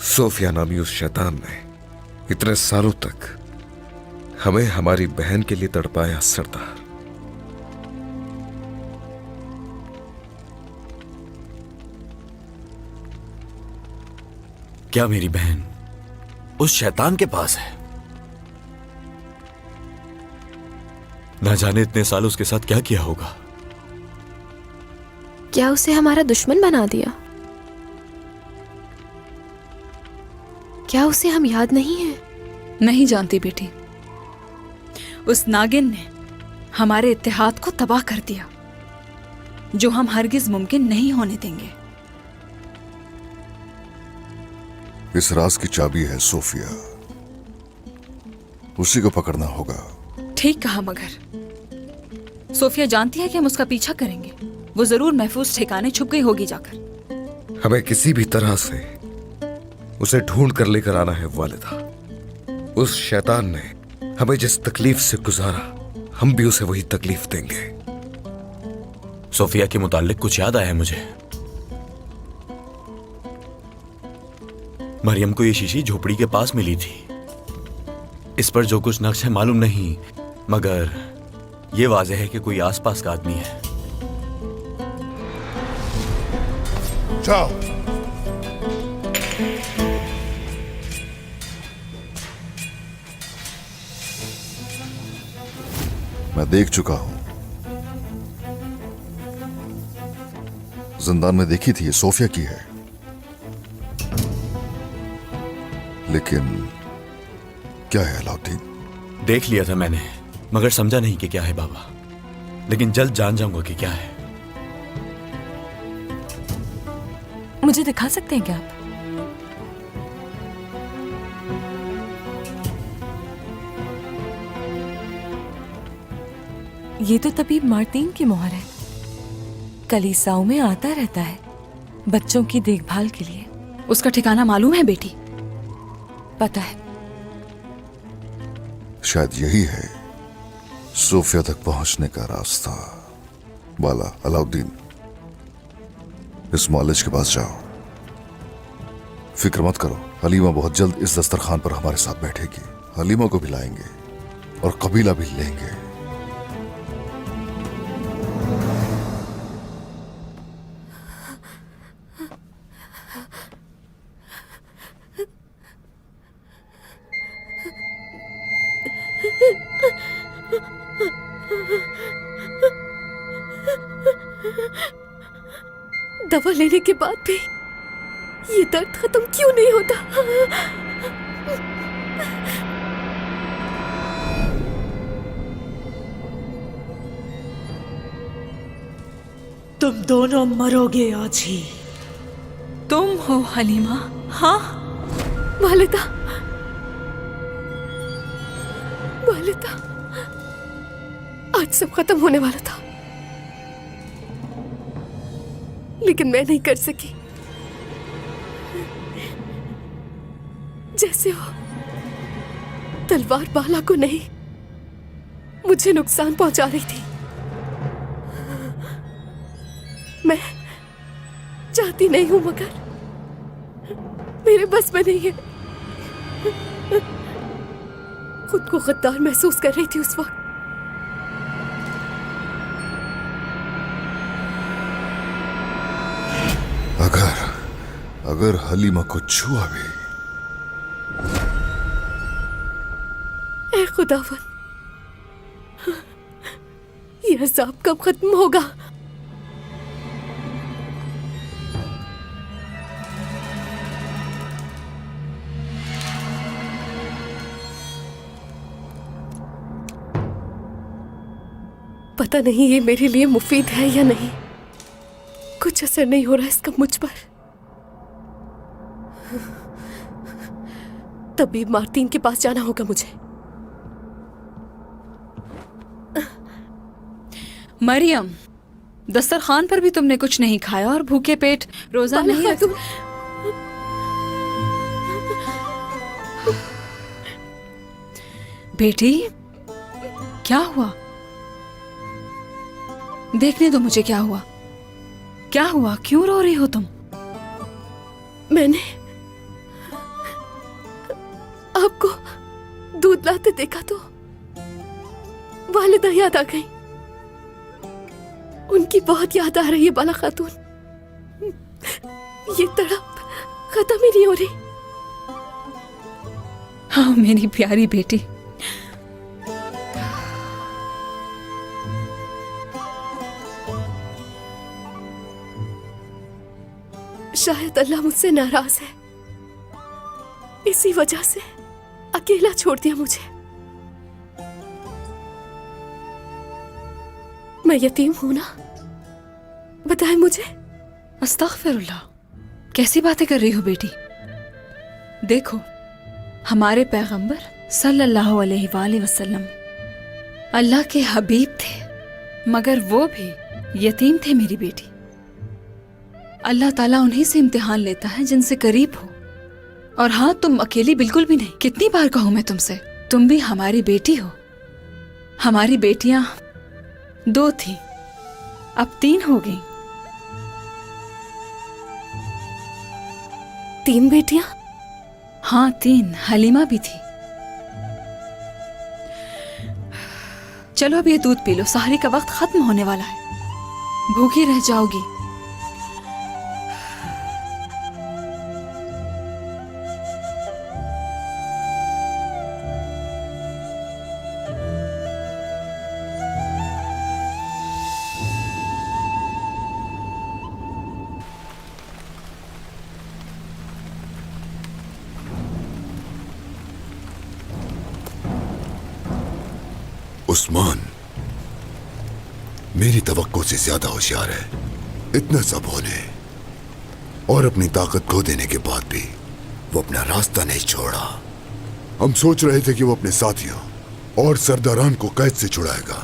Sophia नामी उस शैतान ने इतने सालों तक हमें हमारी बहन के लिए तड़पाया। सरदार, क्या मेरी बहन उस शैतान के पास है? ना जाने इतने साल उसके साथ क्या किया होगा। क्या उसे हमारा दुश्मन बना दिया? क्या उसे हम याद नहीं है? नहीं जानती बेटी। उस नागिन ने हमारे इत्तेहाद को तबाह कर दिया, जो हम हरगिज मुमकिन नहीं होने देंगे। इस राज की चाबी है सोफिया, उसी को पकड़ना होगा। ठीक कहा, मगर सोफिया जानती है कि हम उसका पीछा करेंगे। वो जरूर महफूज ठिकाने छुप गई होगी जाकर। हमें किसी भी तरह से उसे ढूंढ कर लेकर आना है वालिदा। उस शैतान ने हमें जिस तकलीफ से गुजारा, हम भी उसे वही तकलीफ देंगे। सोफिया के मुताल्लिक कुछ याद आया मुझे। मरियम को ये शीशी झोपड़ी के पास मिली थी। इस पर जो कुछ नक्श है मालूम नहीं, मगर यह वाज़ेह है कि कोई आसपास का आदमी है। जाओ। मैं देख चुका हूं, जिंदान में देखी थी, ये सोफिया की है। लेकिन क्या है अलाउद्दीन? देख लिया था मैंने, मगर समझा नहीं कि क्या है बाबा। लेकिन जल्द जान जाऊंगा कि क्या है। मुझे दिखा सकते हैं क्या आप? ये तो तबीब मार्टिन की मोहर है। कलीसाओं में आता रहता है बच्चों की देखभाल के लिए। उसका ठिकाना मालूम है बेटी? पता है। शायद यही है सोफिया तक पहुंचने का रास्ता। बाला, अलाउद्दीन, इस मौलिज के पास जाओ। फिक्र मत करो, हलीमा बहुत जल्द इस दस्तरखान पर हमारे साथ बैठेगी। हलीमा को भी लाएंगे और कबीला भी लेंगे। दवा लेने के बाद भी ये दर्द खत्म क्यों नहीं होता? तुम दोनों मरोगे आज ही। तुम हो हलीमा? हाँ वालिदा, वालिदा, आज सब खत्म होने वाला था, लेकिन मैं नहीं कर सकी। जैसे वो तलवार बाला को नहीं, मुझे नुकसान पहुंचा रही थी। मैं चाहती नहीं हूं, मगर मेरे बस में नहीं है। खुद को गद्दार महसूस कर रही थी उस वक्त। अगर हलीमा को छुआ भी। ऐ खुदावन, ये अज़ाब कब खत्म होगा? पता नहीं ये मेरे लिए मुफीद है या नहीं। कुछ असर नहीं हो रहा इसका मुझ पर। तबीब मार्टिन के पास जाना होगा मुझे। मरियम, दस्तरखान पर भी तुमने कुछ नहीं खाया और भूखे पेट रोजा नहीं रख। बेटी, क्या हुआ? देखने दो मुझे, क्या हुआ? क्या हुआ? क्यों रो रही हो तुम? मैंने आपको दूध लाते देखा तो वालिदा याद आ गई। उनकी बहुत याद आ रही है बाला खातून। ये तड़प खत्म ही नहीं हो रही। हाँ मेरी प्यारी बेटी। शायद अल्लाह मुझसे नाराज है, इसी वजह से अकेला छोड़ दिया मुझे। मैं यतीम हूं ना, बताए मुझे। अस्तगफिरुल्लाह, कैसी बातें कर रही हो बेटी। देखो, हमारे पैगंबर सल्लल्लाहु अलैहि वसल्लम अल्लाह के हबीब थे, मगर वो भी यतीम थे मेरी बेटी। अल्लाह ताला उन्हीं से इम्तिहान लेता है जिनसे करीब हो। और हाँ, तुम अकेली बिल्कुल भी नहीं। कितनी बार कहूं मैं तुमसे, तुम भी हमारी बेटी हो। हमारी बेटियां 2 थी, अब 3 हो गई। 3 बेटियां? हाँ 3, हलीमा भी थी। चलो अब ये दूध पी लो, सहरी का वक्त खत्म होने वाला है, भूखी रह जाओगी। उस्मान मेरी तवक्को से ज्यादा होशियार है। इतना सब होने और अपनी ताकत खो देने के बाद भी वो अपना रास्ता नहीं छोड़ा। हम सोच रहे थे कि वो अपने साथियों और सरदारान को कैद से छुड़ाएगा,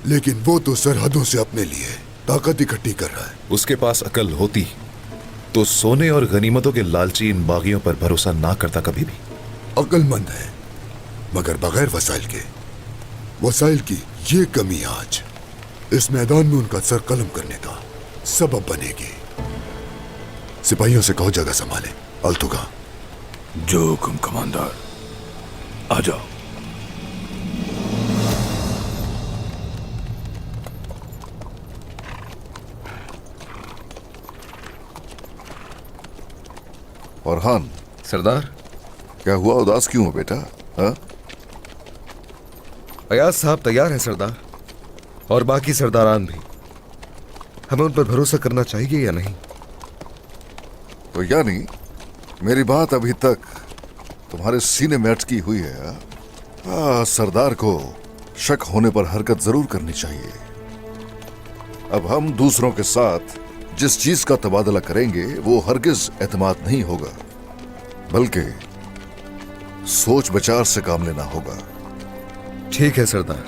लेकिन वो तो सरहदों से अपने लिए ताकत इकट्ठी कर रहा है। उसके पास अकल होती तो सोने और गनीमतों के लालची इन बागियों पर भरोसा ना करता कभी भी। अक्लमंद है, मगर बगैर वसाइल के। वसाइल की ये कमी आज इस मैदान में उनका सर कलम करने का सबब बनेगी। सिपाहियों से कहो जगह संभाले। अल्तुगा। जो हुक्म कमांडर। आ जाओ। फरहान। सरदार। क्या हुआ, उदास क्यों हो बेटा? हाँ? अयाज साहब तैयार हैं सरदार, और बाकी सरदारान भी। हमें उन पर भरोसा करना चाहिए या नहीं? तो यानी मेरी बात अभी तक तुम्हारे सीने में अटकी हुई है? सरदार को शक होने पर हरकत जरूर करनी चाहिए। अब हम दूसरों के साथ जिस चीज का तबादला करेंगे वो हरगिज एतमाद नहीं होगा, बल्कि सोच विचार से काम लेना होगा। ठीक है सरदार।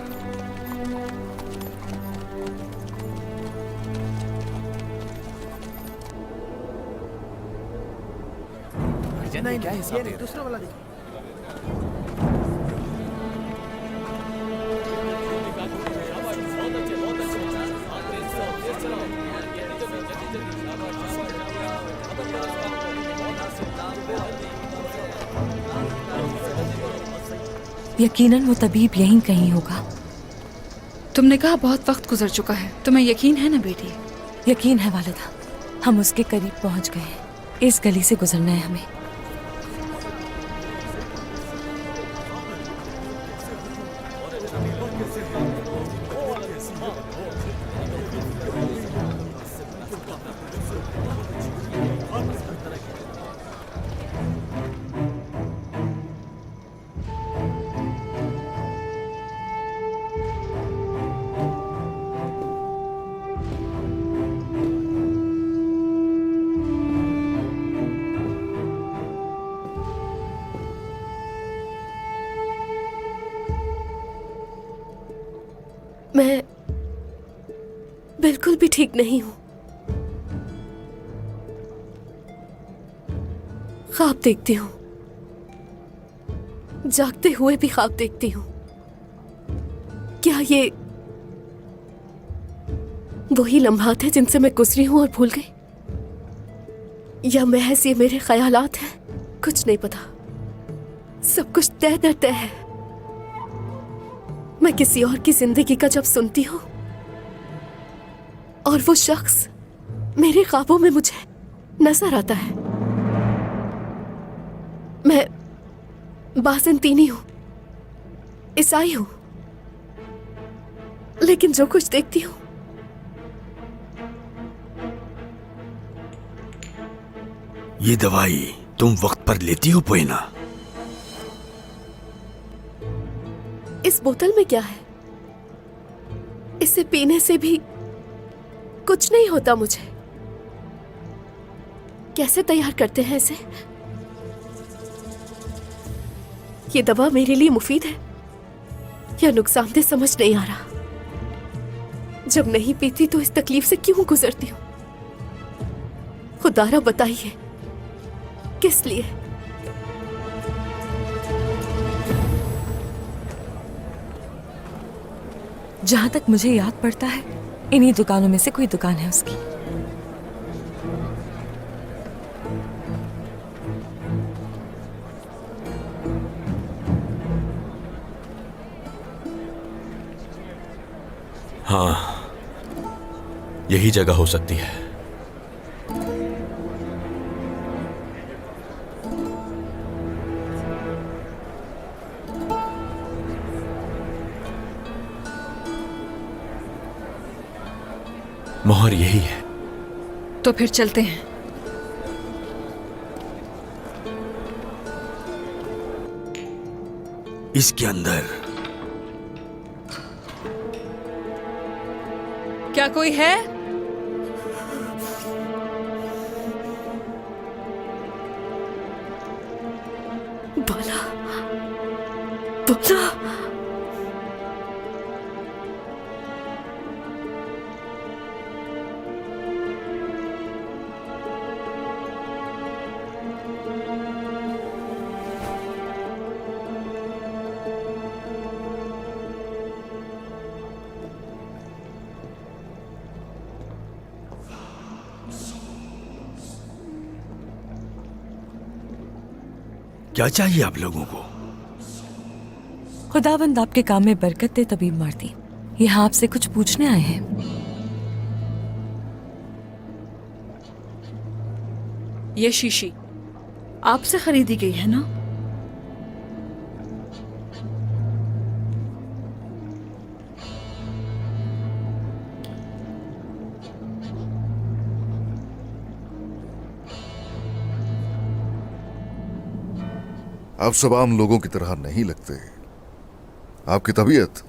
यकीनन वो तबीब यहीं कहीं होगा। तुमने कहा बहुत वक्त गुजर चुका है, तुम्हें यकीन है ना बेटी? यकीन है वालिदा, हम उसके करीब पहुंच गए हैं। इस गली से गुजरना है हमें। मैं बिल्कुल भी ठीक नहीं हूं। ख्वाब देखती हूं, जागते हुए भी ख्वाब देखती हूं। क्या ये वही लम्हात हैं जिनसे मैं गुजरी हूं और भूल गई, या महज ये मेरे ख्यालात हैं? कुछ नहीं पता। सब कुछ तय दर तय है। मैं किसी और की जिंदगी का जब सुनती हूँ और वो शख्स मेरे ख्वाबों में मुझे नजर आता है। मैं बाज़ंतीनी हूं, ईसाई हूं, लेकिन जो कुछ देखती हूं ये दवाई तुम वक्त पर लेती हो पोइना? इस बोतल में क्या है? इसे पीने से भी कुछ नहीं होता मुझे। कैसे तैयार करते हैं इसे? ये दवा मेरे लिए मुफीद है या नुकसानदेह समझ नहीं आ रहा। जब नहीं पीती तो इस तकलीफ से क्यों गुजरती हूं? खुदारा बताइए, किस लिए? जहां तक मुझे याद पड़ता है, इन्हीं दुकानों में से कोई दुकान है उसकी। हाँ, यही जगह हो सकती है। मोहर यही है। तो फिर चलते हैं। इसके अंदर क्या कोई है? बोला बोला। क्या चाहिए आप लोगों को? खुदावंद आपके काम में बरकत दे तबीब मार्ती। यहाँ आपसे कुछ पूछने आए हैं। ये शीशी आपसे खरीदी गई है ना? आप सब आम लोगों की तरह नहीं लगते। आपकी तबीयत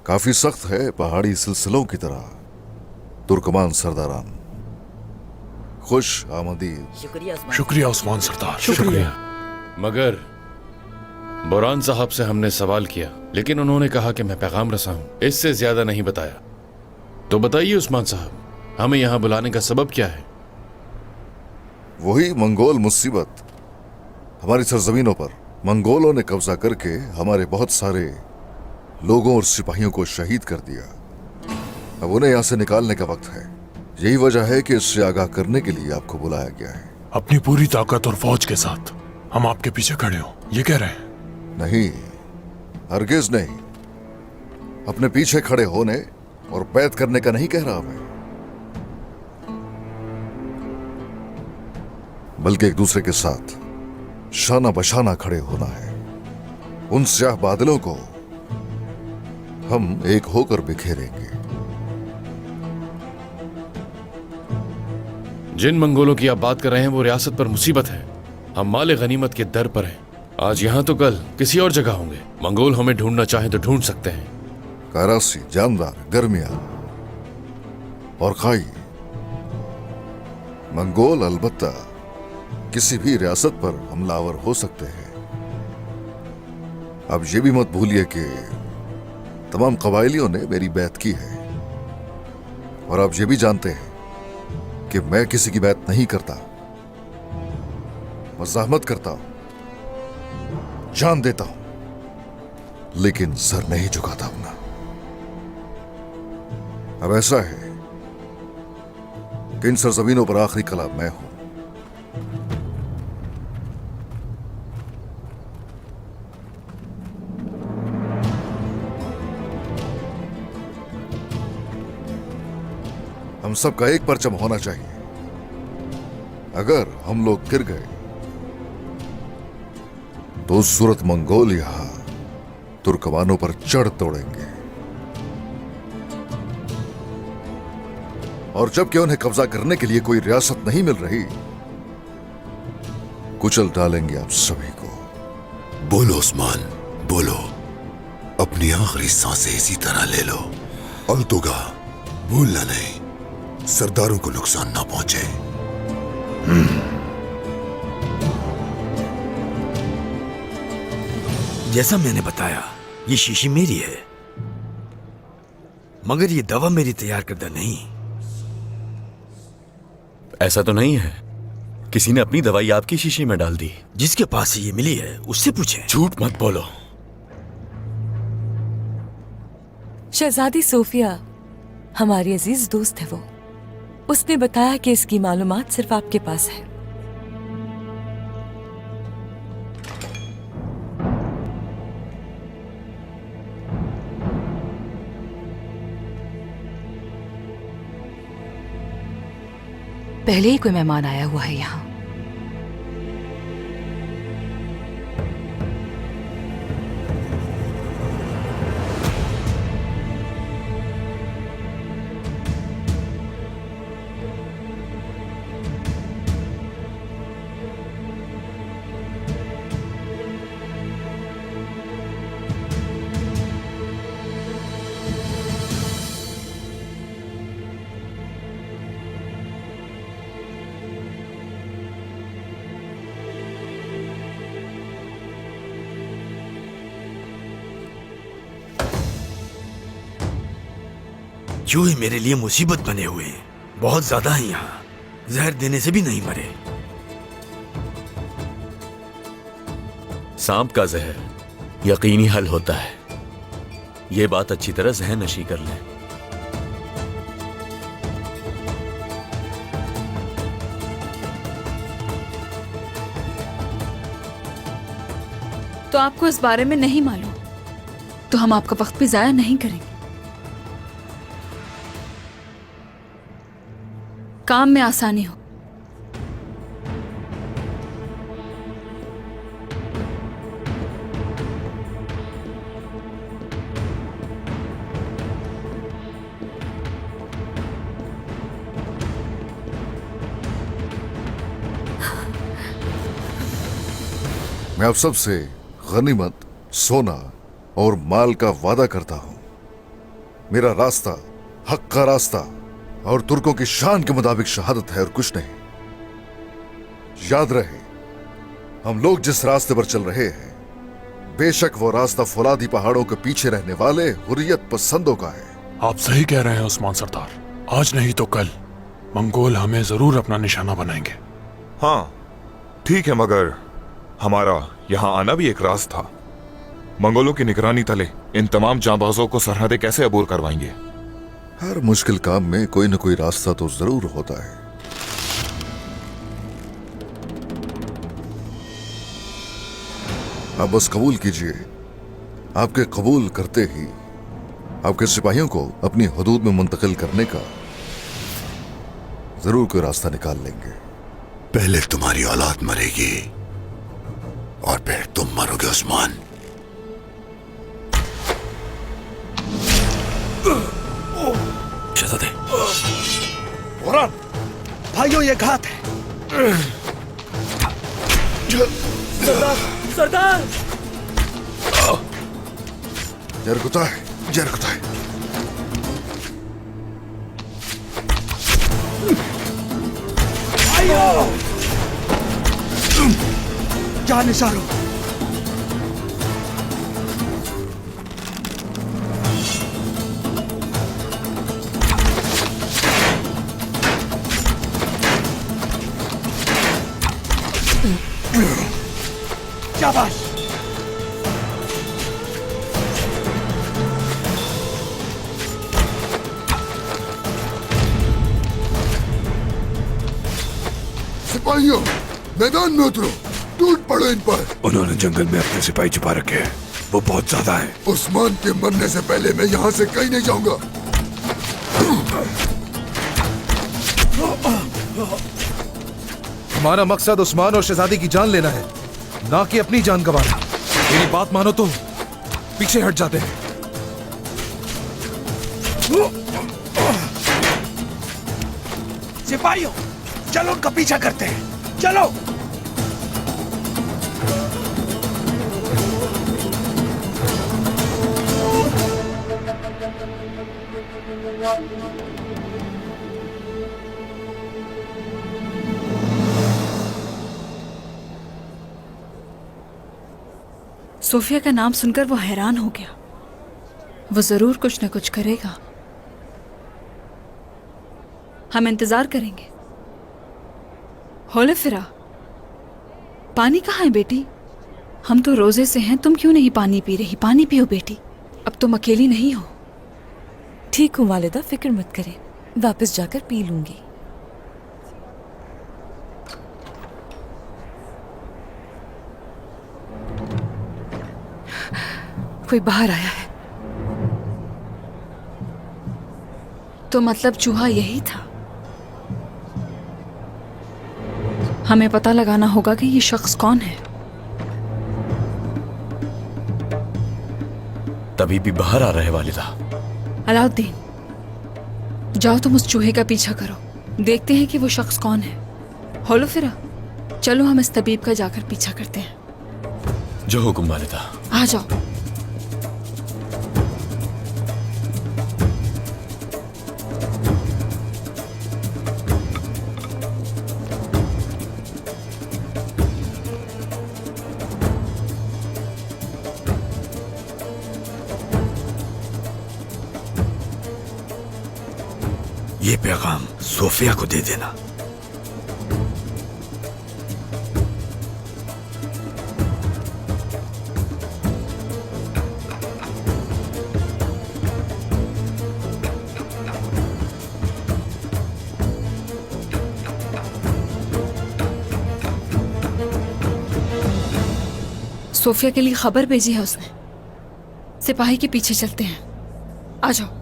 काफी सख्त है, पहाड़ी सिलसिलों की तरह। तुर्कमान सरदारान, खुश आमदीद। शुक्रिया उस्मान सरदार, शुक्रिया। मगर बुरान साहब से हमने सवाल किया, लेकिन उन्होंने कहा कि मैं पैगाम रसा हूं, इससे ज्यादा नहीं बताया। तो बताइए उस्मान साहब, हमें यहां बुलाने का सबब क्या है? वही मंगोल मुसीबत। हमारी सरजमीनों पर मंगोलों ने कब्जा करके हमारे बहुत सारे लोगों और सिपाहियों को शहीद कर दिया। अब उन्हें यहां से निकालने का वक्त है। यही वजह है कि इससे आगाह करने के लिए आपको बुलाया गया है। अपनी पूरी ताकत और फौज के साथ हम आपके पीछे खड़े हो, ये कह रहे हैं? नहीं, हरगिज नहीं। अपने पीछे खड़े होने और बैत करने का नहीं कह रहा मैं, बल्कि एक दूसरे के साथ शाना बशाना खड़े होना है। उन स्याह बादलों को हम एक होकर बिखेरेंगे। जिन मंगोलों की आप बात कर रहे हैं वो रियासत पर मुसीबत है। हम माले गनीमत के दर पर हैं। आज यहां तो कल किसी और जगह होंगे। मंगोल हमें ढूंढना चाहे तो ढूंढ सकते हैं। करासी, जानदार, गर्मिया और खाई। मंगोल अलबत्ता किसी भी रियासत पर हमलावर हो सकते हैं। अब यह भी मत भूलिए कि तमाम कबायलियों ने मेरी बैत की है, और आप ये भी जानते हैं कि मैं किसी की बैत नहीं करता। मज़ाहमत करता हूं, जान देता हूं, लेकिन सर नहीं झुकाता अपना। अब ऐसा है कि इन सरजमीनों पर आखिरी कला मैं हूं। हम सबका एक परचम होना चाहिए। अगर हम लोग गिर गए तो उस सूरत मंगोल यहां तुर्कमानों पर चढ़ तोड़ेंगे, और जबकि उन्हें कब्जा करने के लिए कोई रियासत नहीं मिल रही, कुचल डालेंगे आप सभी को। बोलो उस्मान, बोलो। अपनी आखिरी सांसें इसी तरह ले लो। अल्तुगा, भूलना नहीं, सरदारों को नुकसान ना पहुंचे। जैसा मैंने बताया, ये शीशी मेरी है, मगर ये दवा मेरी तैयार करदा नहीं। ऐसा तो नहीं है किसी ने अपनी दवाई आपकी शीशी में डाल दी? जिसके पास से ये मिली है उससे पूछें। झूठ मत बोलो। शहजादी सोफिया हमारी अजीज दोस्त है वो। उसने बताया कि इसकी मालूमात सिर्फ आपके पास है। पहले ही कोई मेहमान आया हुआ है यहाँ। चूहे मेरे लिए मुसीबत बने हुए हैं, बहुत ज्यादा हैं यहाँ। जहर देने से भी नहीं मरे। सांप का जहर यकीनी हल होता है, यह बात अच्छी तरह जहन नशी कर लें। तो आपको इस बारे में नहीं मालूम, तो हम आपका वक्त भी जाया नहीं करेंगे। काम में आसानी हो। मैं आप सबसे गनीमत, सोना और माल का वादा करता हूं। मेरा रास्ता हक का रास्ता और तुर्कों की शान के मुताबिक शहादत है और कुछ नहीं। याद रहे, हम लोग जिस रास्ते पर चल रहे हैं, बेशक वो रास्ता फौलादी पहाड़ों के पीछे रहने वाले हुर्रियत पसंदों का है। आप सही कह रहे हैं उस्मान सरदार। आज नहीं तो कल मंगोल हमें जरूर अपना निशाना बनाएंगे। हाँ ठीक है, मगर हमारा यहाँ आना भी एक राज था। मंगोलों की निगरानी तले इन तमाम जांबाजों को सरहदें कैसे अबूर करवाएंगे? हर मुश्किल काम में कोई न कोई रास्ता तो जरूर होता है। आप बस कबूल कीजिए, आपके कबूल करते ही आपके सिपाहियों को अपनी हदूद में मुंतकिल करने का जरूर कोई रास्ता निकाल लेंगे। पहले तुम्हारी औलाद मरेगी और फिर तुम मरोगे उस्मान। शहजादे, भाइयों ये घात है। सरदार, सरदार! जरकुताय, जरकुताय। भाइयों! क्या निशारो? शाबाश! सिपाहियों, मैदान में उतरो, टूट पड़ो इन पर। उन्होंने जंगल में अपने सिपाही छुपा रखे हैं, वो बहुत ज्यादा है। उस्मान के मरने से पहले मैं यहाँ से कहीं नहीं जाऊंगा। हमारा मकसद उस्मान और शहजादी की जान लेना है, ना कि अपनी जान गंवाना। मेरी बात मानो तो पीछे हट जाते हैं। सिपाहियों, चलो उनका पीछा करते हैं, चलो। सोफिया का नाम सुनकर वो हैरान हो गया। वो जरूर कुछ न कुछ करेगा। हम इंतजार करेंगे। होलेफिरा, पानी कहाँ है बेटी? हम तो रोजे से हैं, तुम क्यों नहीं पानी पी रही? पानी पियो बेटी, अब तुम अकेली नहीं हो। ठीक हूँ वालिदा, फिक्र मत करें, वापस जाकर पी लूंगी। कोई बाहर आया है तो मतलब चूहा यही था। हमें पता लगाना होगा कि ये शख्स कौन है। तभी भी बाहर आ रहे वालिदा। अलाउद्दीन, जाओ तुम उस चूहे का पीछा करो, देखते हैं कि वो शख्स कौन है। होलोफिरा, चलो हम इस तबीब का जाकर पीछा करते हैं। जो हुकुम वालिदा। आ जाओ। ये पैगाम सोफिया को दे देना। सोफिया के लिए खबर भेजी है उसने। सिपाही के पीछे चलते हैं, आ जाओ।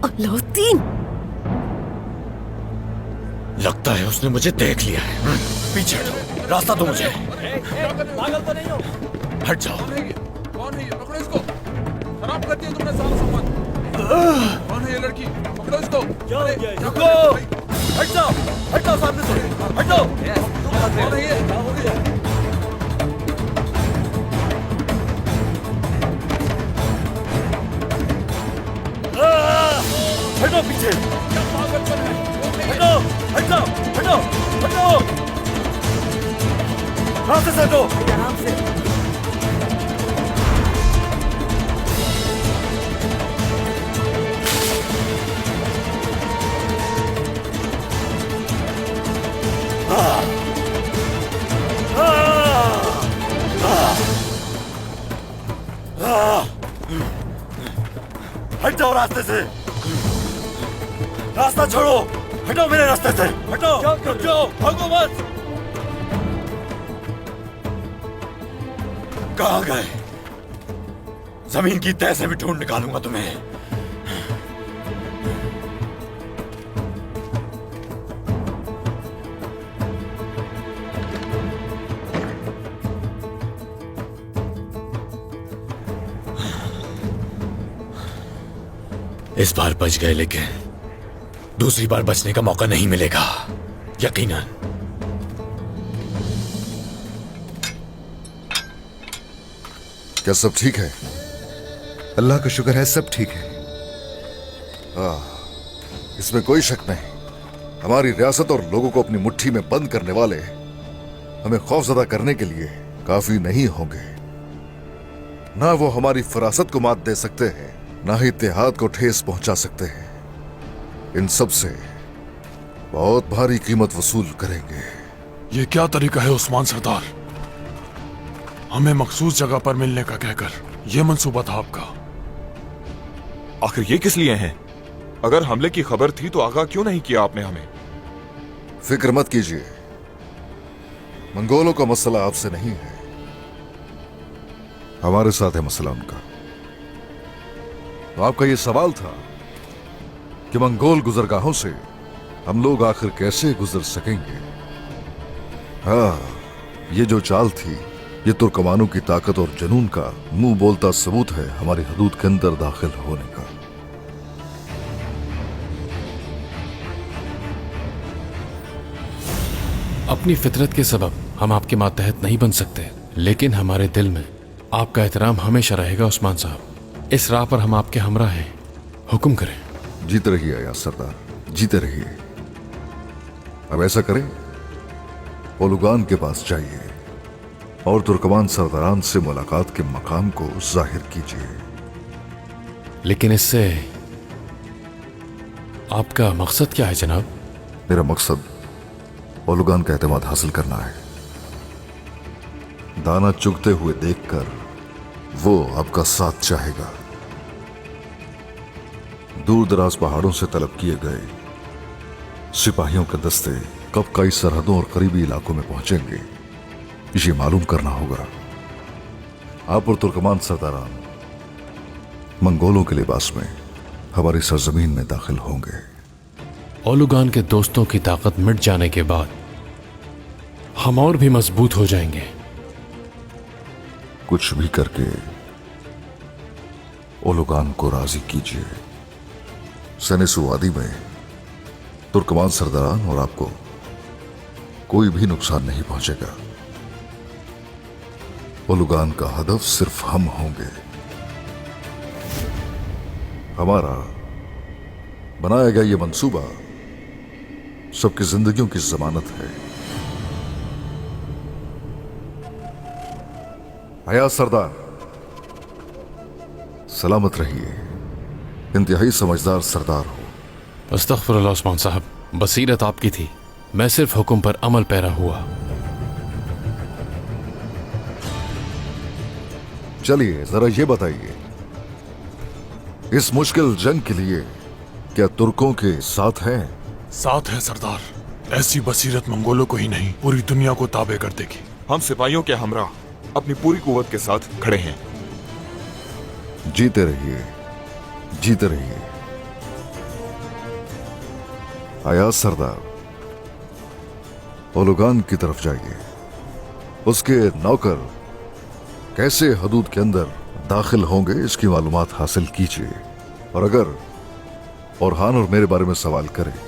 अलाउद्दीन, लगता है उसने मुझे देख लिया है। पीछे हटो, रास्ता दो मुझे। पागल तो नहीं हो? हट जाओ। कौन है ये? पकड़ो इसको। खराब कर दिया तुमने सारा सामान। कौन है ये लड़की? पकड़ो इसको। रुको, हट जाओ सामने से, हट जाओ। कौन है ये? हटो पीछे, हटो, हटो, हटो, हटो, रास्ते से हटो। आराम से। हट जाओ रास्ते से, रास्ता छोड़ो, हटो मेरे रास्ते से, हटो, रुक जाओ, भागो मत। कहाँ गए? जमीन की तह से भी ढूंढ निकालूंगा तुम्हें। इस बार बच गए, लेकिन दूसरी बार बचने का मौका नहीं मिलेगा, यकीनन। क्या सब ठीक है? अल्लाह का शुक्र है, सब ठीक है। इसमें कोई शक नहीं। हमारी रियासत और लोगों को अपनी मुट्ठी में बंद करने वाले हमें खौफजदा करने के लिए काफी नहीं होंगे। ना वो हमारी फरासत को मात दे सकते हैं, ना ही इत्तेहाद को ठेस पहुंचा सकते हैं। इन सब से बहुत भारी कीमत वसूल करेंगे। ये क्या तरीका है उस्मान सरदार? हमें मखसूस जगह पर मिलने का कहकर यह मंसूबा था आपका। आखिर ये किस लिए हैं? अगर हमले की खबर थी तो आगाह क्यों नहीं किया आपने हमें? फिक्र मत कीजिए, मंगोलों का मसला आपसे नहीं है, हमारे साथ है मसला उनका। तो आपका यह सवाल था कि मंगोल गुजरगाहों से हम लोग आखिर कैसे गुजर सकेंगे। हाँ, ये जो चाल थी, ये तुर्कमानों की ताकत और जुनून का मुंह बोलता सबूत है हमारी हदूद के अंदर दाखिल होने का। अपनी फितरत के सबब हम आपके मातहत नहीं बन सकते, लेकिन हमारे दिल में आपका एहतराम हमेशा रहेगा उस्मान साहब। इस राह पर हम आपके हमरा हैं, हुक्म करें। जीते रहिए अयाज सरदार, जीते रहिए। अब ऐसा करें, ओलुगान के पास जाइए और तुर्कमान सरदारान से मुलाकात के मकाम को जाहिर कीजिए। लेकिन इससे आपका मकसद क्या है जनाब? मेरा मकसद ओलुगान का एतमाद हासिल करना है। दाना चुगते हुए देखकर वो आपका साथ चाहेगा। दूर दराज पहाड़ों से तलब किए गए सिपाहियों के दस्ते कब कई सरहदों और करीबी इलाकों में पहुंचेंगे, ये मालूम करना होगा। आप और तुर्कमान सरदारान मंगोलों के लिबास में हमारी सरजमीन में दाखिल होंगे। ओलुगान के दोस्तों की ताकत मिट जाने के बाद हम और भी मजबूत हो जाएंगे। कुछ भी करके ओलुगान को राजी कीजिए। सनेसु वादी में तुर्कमान सरदारान और आपको कोई भी नुकसान नहीं पहुंचेगा। ओलुगान का हदफ सिर्फ हम होंगे। हमारा बनाया गया ये मंसूबा सबकी जिंदगियों की जमानत है। अयाज सरदार, सलामत रहिए। इंतहाई समझदार सरदार हो। अस्तगफिरुल्लाह उस्मान साहब, बसीरत आपकी थी, मैं सिर्फ हुक्म पर अमल पैरा हुआ। चलिए जरा ये बताइए, इस मुश्किल जंग के लिए क्या तुर्कों के साथ हैं? साथ है सरदार। ऐसी बसीरत मंगोलों को ही नहीं, पूरी दुनिया को ताबे कर देगी। हम सिपाहियों के हमरा अपनी पूरी कुव्वत के साथ खड़े हैं। जीते रहिए, जीते रहिए। अयाज सरदार, ओलुगान की तरफ जाइए। उसके नौकर कैसे हदूद के अंदर दाखिल होंगे इसकी मालूमात हासिल कीजिए। और अगर ओरहान और मेरे बारे में सवाल करें,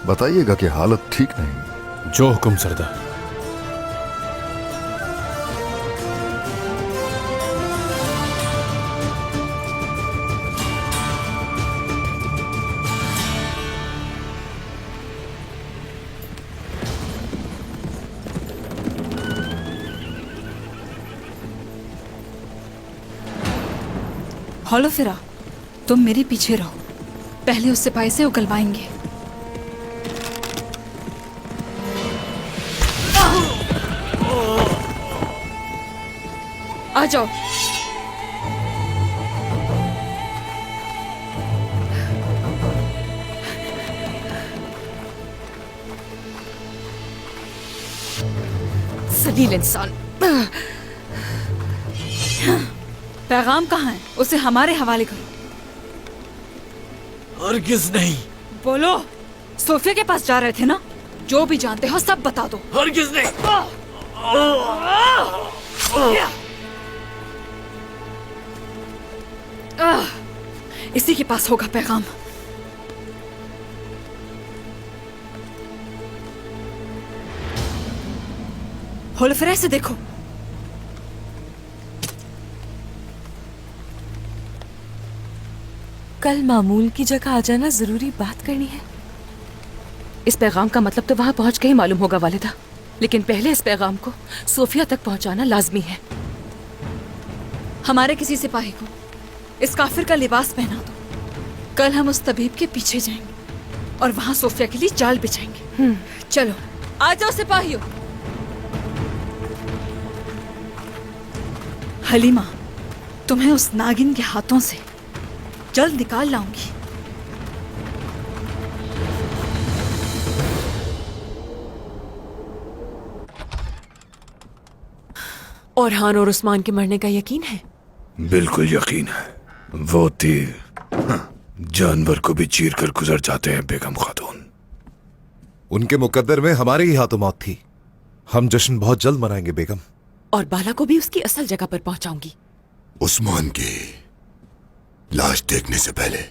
बताइएगा कि हालत ठीक नहीं। जो हुक्म सरदार। हॉलोफिरा, तुम मेरे पीछे रहो, पहले उस सिपाही से उगलवाएंगे। आ जाओ। जलील इंसान। पैगाम कहाँ है? उसे हमारे हवाले करो। हरगिज नहीं। बोलो, सोफिया के पास जा रहे थे ना? जो भी जानते हो सब बता दो। हरगिज नहीं। इसी के पास होगा पैगाम। होलफिरा से देखो। कल मामूल की जगह आ जाना, जरूरी बात करनी है। इस पैगाम का मतलब तो वहां पहुंच के ही मालूम होगा वालिदा, लेकिन पहले इस पैगाम को सोफिया तक पहुंचाना लाजमी है। हमारे किसी सिपाही को इस काफिर का लिबास पहना दो। कल हम उस तबीब के पीछे जाएंगे और वहां सोफिया के लिए जाल बिछाएंगे। चलो आ जाओ सिपाहियों। हलीमा, तुम्हें उस नागिन के हाथों से जल्द निकाल लाऊंगी। औरहान और उस्मान के मरने का यकीन है? बिल्कुल यकीन है। वो तीर जानवर को भी चीर कर गुजर जाते हैं बेगम खातून। उनके मुकद्दर में हमारे ही हाथों मौत थी। हम जश्न बहुत जल्द मनाएंगे बेगम। और बाला को भी उसकी असल जगह पर पहुंचाऊंगी। उस्मान की लाश देखने से पहले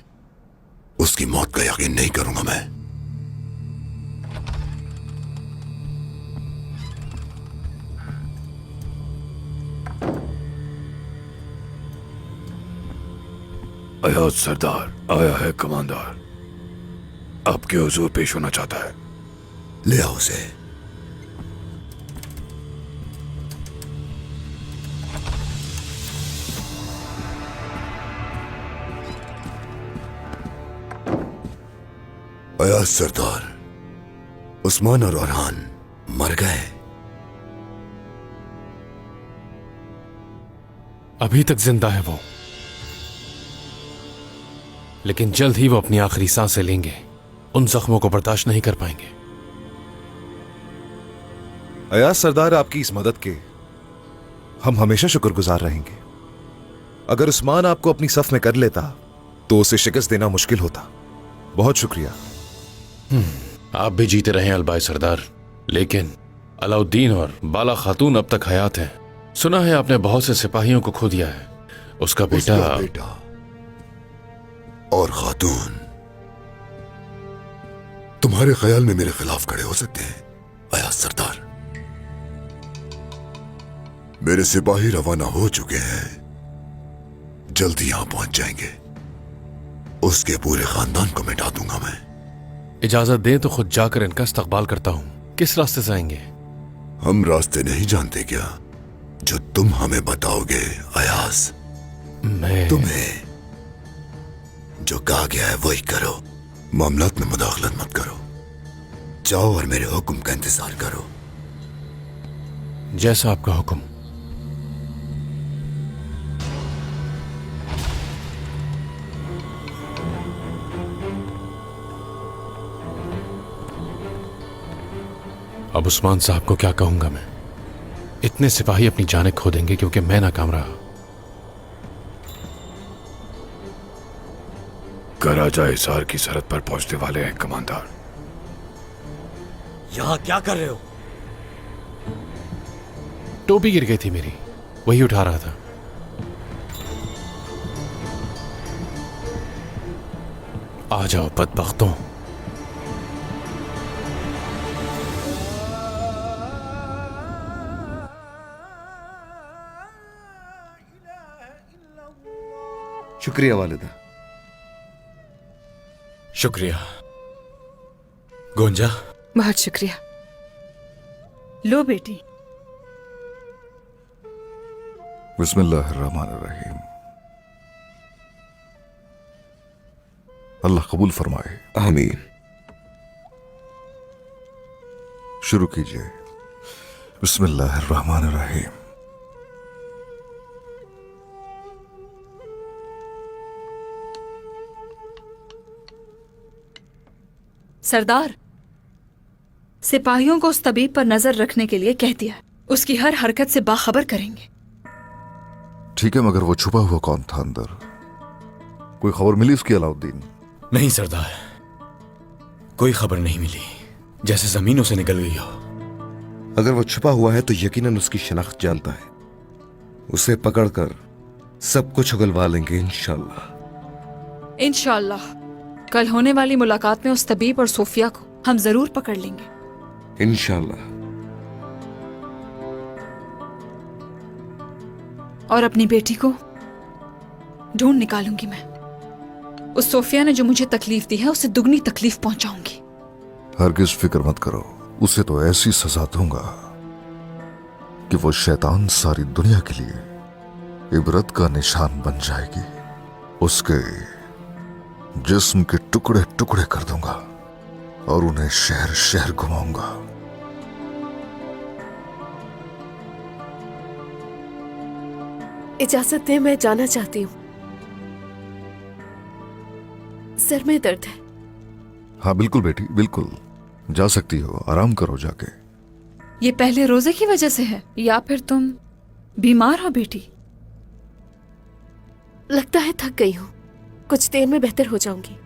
उसकी मौत का यकीन नहीं करूंगा मैं। अयाज सरदार आया है कमांडर, आपके हुजूर पेश होना चाहता है। ले आओ उसे। अयाज सरदार, उस्मान और औरहान मर गए। अभी तक जिंदा है वो, लेकिन जल्द ही वो अपनी आखिरी सांसें लेंगे। उन जख्मों को बर्दाश्त नहीं कर पाएंगे। अयाज सरदार, आपकी इस मदद के हम हमेशा शुक्रगुजार रहेंगे। अगर उस्मान आपको अपनी सफ में कर लेता तो उसे शिकस्त देना मुश्किल होता। बहुत शुक्रिया। आप भी जीते रहे अलबाई सरदार, लेकिन अलाउद्दीन और बाला खातून अब तक हयात हैं। सुना है आपने बहुत से सिपाहियों को खो दिया है। उसका बेटा और खातून तुम्हारे ख्याल में मेरे खिलाफ खड़े हो सकते हैं? अयाज सरदार, मेरे सिपाही रवाना हो चुके हैं, जल्दी यहां पहुंच जाएंगे। उसके पूरे खानदान को मिटा दूंगा मैं। इजाजत दें तो खुद जाकर इनका इस्तकबाल करता हूं। किस रास्ते से आएंगे? हम रास्ते नहीं जानते क्या जो तुम हमें बताओगे अयाज? तुम्हें जो कहा गया है वही करो। मामलात में मुदाखलत मत करो। जाओ और मेरे हुक्म का इंतजार करो। जैसा आपका हुक्म। अब उस्मान साहब को क्या कहूंगा मैं? इतने सिपाही अपनी जानें खो देंगे क्योंकि मैं नाकाम रहा। कराजा हिसार की सरहद पर पहुंचने वाले हैं कमांडर। यहाँ क्या कर रहे हो? टोपी गिर गई थी मेरी, वही उठा रहा था। आ जाओ बदबख्तों। शुक्रिया वालिदा। शुक्रिया गोंजा। बहुत शुक्रिया। लो बेटी। बिस्मिल्लाहिर्रहमानिर्रहीम। अल्लाह कबूल फरमाए। आमीन। शुरू कीजिए। बिस्मिल्लाहिर्रहमानिर्रहीम। सरदार, सिपाहियों को उस तबीब पर नजर रखने के लिए कह दिया। उसकी हर हरकत से बाखबर करेंगे। ठीक है, मगर वो छुपा हुआ कौन था अंदर? कोई खबर मिली उसकी अलाउद्दीन? नहीं सरदार, कोई खबर नहीं मिली, जैसे जमीनों से निकल गई हो। अगर वो छुपा हुआ है तो यकीनन उसकी शनाख्त जानता है। उसे पकड़कर सब कुछ उगलवा लेंगे इंशाअल्लाह। इंशाअल्लाह कल होने वाली मुलाकात में उस तबीब और सोफिया को हम जरूर पकड़ लेंगे। इंशाअल्लाह। और अपनी बेटी को ढूंढ निकालूंगी मैं। उस सोफिया ने जो मुझे तकलीफ दी है उसे दुगनी तकलीफ पहुंचाऊंगी। हरगिज फिक्र मत करो, उसे तो ऐसी सजा दूंगा कि वो शैतान सारी दुनिया के लिए इबरत का निशान बन जाएगी। उसके जिस्म के टुकड़े टुकड़े कर दूंगा और उन्हें शहर शहर घुमाऊंगा। इजाजत दे, मैं जाना चाहती हूँ। सर में दर्द है। हाँ बिल्कुल बेटी, बिल्कुल जा सकती हो। आराम करो जाके। ये पहले रोजे की वजह से है या फिर तुम बीमार हो बेटी? लगता है थक गई हूँ, कुछ देर में बेहतर हो जाऊंगी।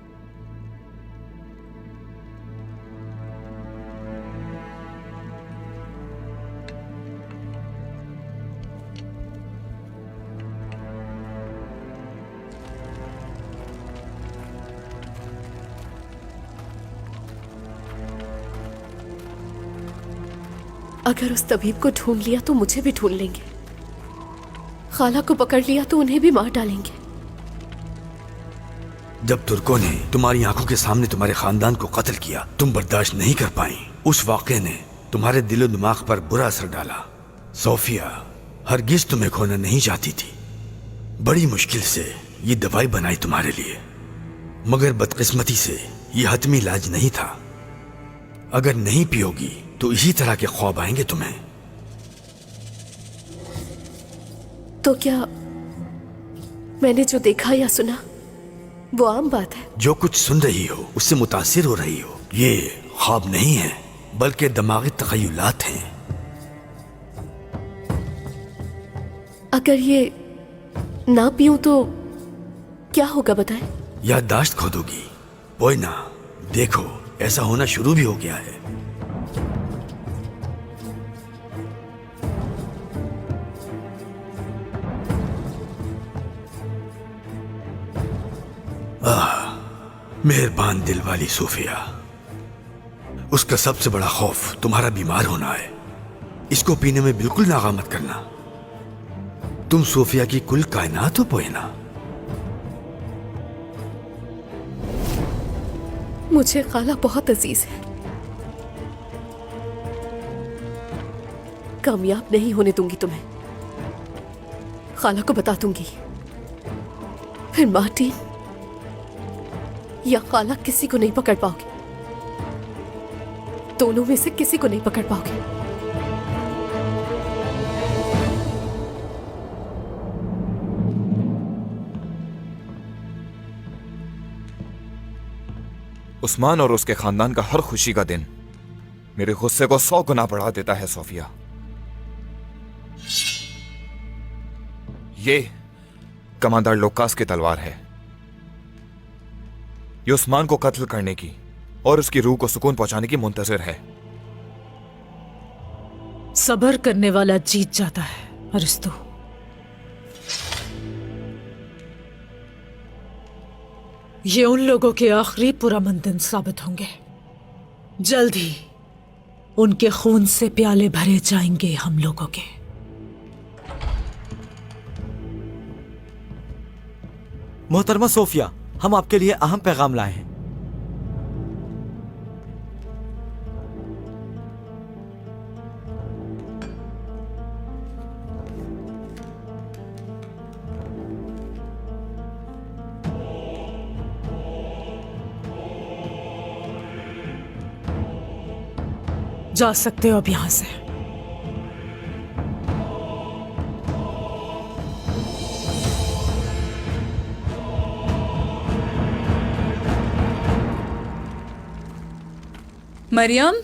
अगर उस तबीब को ढूंढ लिया तो मुझे भी ढूंढ लेंगे, खाला को पकड़ लिया तो उन्हें भी मार डालेंगे। जब तुर्कों ने तुम्हारी आंखों के सामने तुम्हारे खानदान को कत्ल किया, तुम बर्दाश्त नहीं कर पाई। उस वाक़े ने तुम्हारे दिलो दिमाग पर बुरा असर डाला। सोफिया हरगिज तुम्हें खोना नहीं चाहती थी। बड़ी मुश्किल से ये दवाई बनाई तुम्हारे लिए, मगर बदकिस्मती से ये हतमी इलाज नहीं था। अगर नहीं पियोगी तो इसी तरह के ख्वाब आएंगे तुम्हें। तो क्या मैंने जो देखा या सुना वो आम बात है? जो कुछ सुन रही हो उससे मुतासिर हो रही हो। ये ख्वाब नहीं है बल्कि दिमागी तखय्युलात हैं। अगर ये ना पीऊं तो क्या होगा बताएं? याददाश्त खो दोगी। बोई ना, देखो ऐसा होना शुरू भी हो गया है। मेहरबान दिल वाली सोफिया, उसका सबसे बड़ा खौफ तुम्हारा बीमार होना है। इसको पीने में बिल्कुल नागा मत करना। तुम सोफिया की कुल कायनात हो पोएना। मुझे खाला बहुत अजीज है, कामयाब नहीं होने दूंगी तुम्हें। खाला को बता दूंगी, फिर मार्टिन या खाला किसी को नहीं पकड़ पाओगे। दोनों में से किसी को नहीं पकड़ पाओगे। उस्मान और उसके खानदान का हर खुशी का दिन मेरे गुस्से को 100 गुना बढ़ा देता है सोफिया। ये कमांडर लोकास की तलवार है। ये उस्मान को कत्ल करने की और उसकी रूह को सुकून पहुंचाने की मुंतजिर है। सब्र करने वाला जीत जाता है अरिस्तु। ये उन लोगों के आखिरी पुरअमन दिन साबित होंगे। जल्द ही उनके खून से प्याले भरे जाएंगे हम लोगों के। मोहतरमा सोफिया, हम आपके लिए अहम पैगाम लाए हैं। जा सकते हो अब यहां से। मरियम,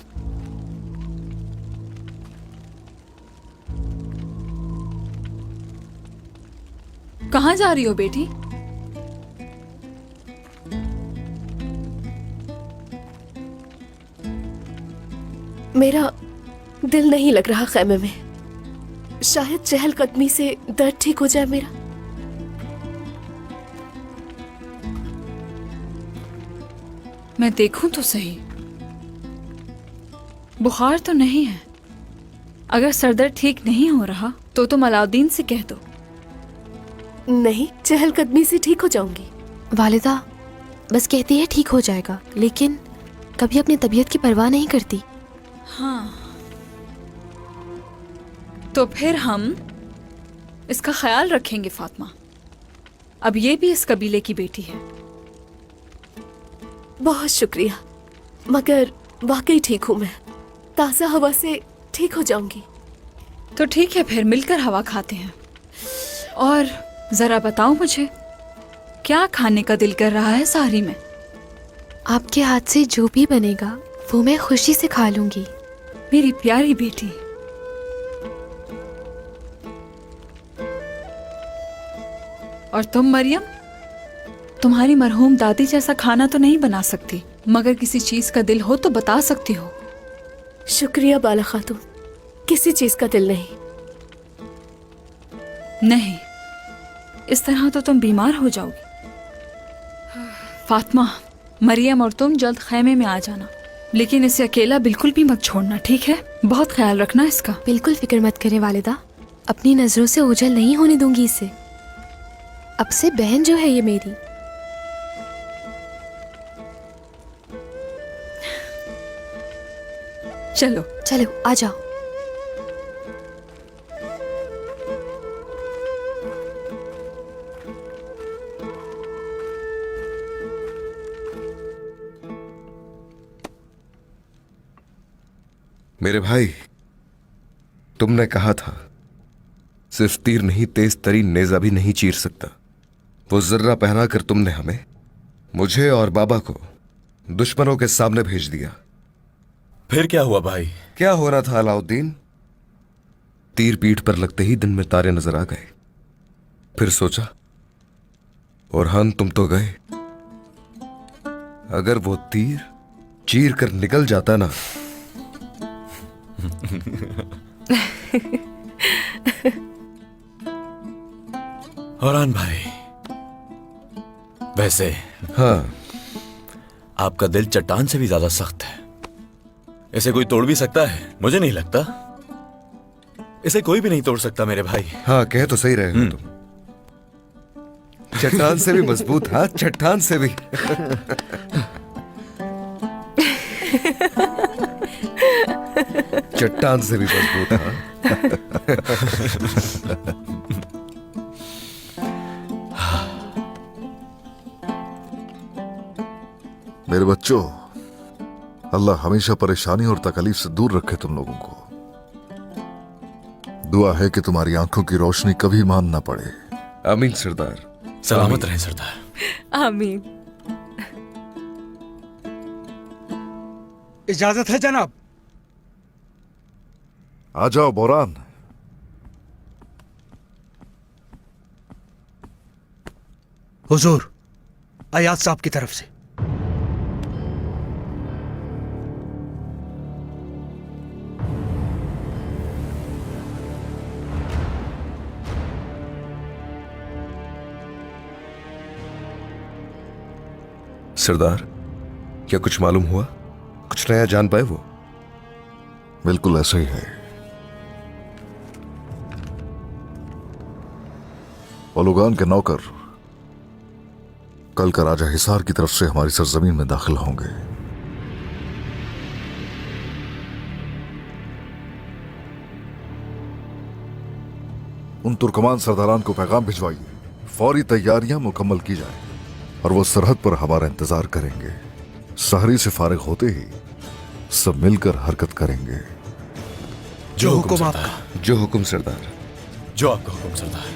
कहाँ जा रही हो बेटी? मेरा दिल नहीं लग रहा खैमे में। शायद चहलकदमी से दर्द ठीक हो जाए मेरा। मैं देखूं तो सही। बुखार तो नहीं है। अगर सरदर्द ठीक नहीं हो रहा तो तुम अलाउद्दीन से कह दो। नहीं, चहलकदमी से ठीक हो जाऊंगी। वालिदा बस कहती है ठीक हो जाएगा, लेकिन कभी अपनी तबीयत की परवाह नहीं करती। हाँ, तो फिर हम इसका ख्याल रखेंगे फातिमा। अब ये भी इस कबीले की बेटी है। बहुत शुक्रिया, मगर वाकई ठीक हूं मैं। ताज़ा हवा से ठीक हो जाऊंगी। तो ठीक है, फिर मिलकर हवा खाते हैं। और जरा बताओ मुझे, क्या खाने का दिल कर रहा है सहरी में? आपके हाथ से जो भी बनेगा वो मैं खुशी से खा लूंगी। मेरी प्यारी बेटी, और तुम मरियम, तुम्हारी मरहूम दादी जैसा खाना तो नहीं बना सकती, मगर किसी चीज का दिल हो तो बता सकती हो। शुक्रिया बाला खातून, किसी चीज का दिल नहीं। नहीं, इस तरह तो तुम बीमार हो जाओगी। फातिमा, मरियम और तुम जल्द खैमे में आ जाना, लेकिन इसे अकेला बिल्कुल भी मत छोड़ना, ठीक है? बहुत ख्याल रखना इसका। बिल्कुल फिक्र मत करें वालिदा, अपनी नजरों से ओझल नहीं होने दूंगी इसे। अब से बहन जो है ये मेरी। चलो चलो आ जाओ। मेरे भाई, तुमने कहा था सिर्फ तीर नहीं, तेज तरीन नेजा भी नहीं चीर सकता। वो जर्रा पहनाकर तुमने हमें, मुझे और बाबा को दुश्मनों के सामने भेज दिया। फिर क्या हुआ भाई? क्या होना था अलाउद्दीन? तीर पीठ पर लगते ही दिन में तारे नजर आ गए। फिर सोचा, ओरहान तुम तो गए, अगर वो तीर चीर कर निकल जाता ना। ओरहान भाई, वैसे हाँ, आपका दिल चट्टान से भी ज्यादा सख्त है। इसे कोई तोड़ भी सकता है? मुझे नहीं लगता। इसे कोई भी नहीं तोड़ सकता मेरे भाई। हाँ, कह तो सही रहे हो तुम। चट्टान से भी मजबूत। हाँ, चट्टान से भी। चट्टान से भी मजबूत। हाँ। मेरे बच्चों, अल्लाह हमेशा परेशानी और तकलीफ से दूर रखे तुम लोगों को। दुआ है कि तुम्हारी आंखों की रोशनी कभी मान ना पड़े। आमीन सरदार। सलामत रहे सरदार। आमीन। इजाजत है जनाब। आ जाओ बोरान। हुजूर, अयाज साहब की तरफ से। सरदार, क्या कुछ मालूम हुआ? कुछ नया जान पाए वो? बिल्कुल ऐसा ही है। ओलुगान के नौकर कल का राजा हिसार की तरफ से हमारी सरजमीन में दाखिल होंगे। उन तुर्कमान सरदारान को पैगाम भिजवाइए, फौरी तैयारियां मुकम्मल की जाए और वो सरहद पर हमारा इंतजार करेंगे। सहरी से फारिग होते ही सब मिलकर हरकत करेंगे। जो हुक्म आपका। जो हुक्म सरदार। जो आपका हुक्म सरदार।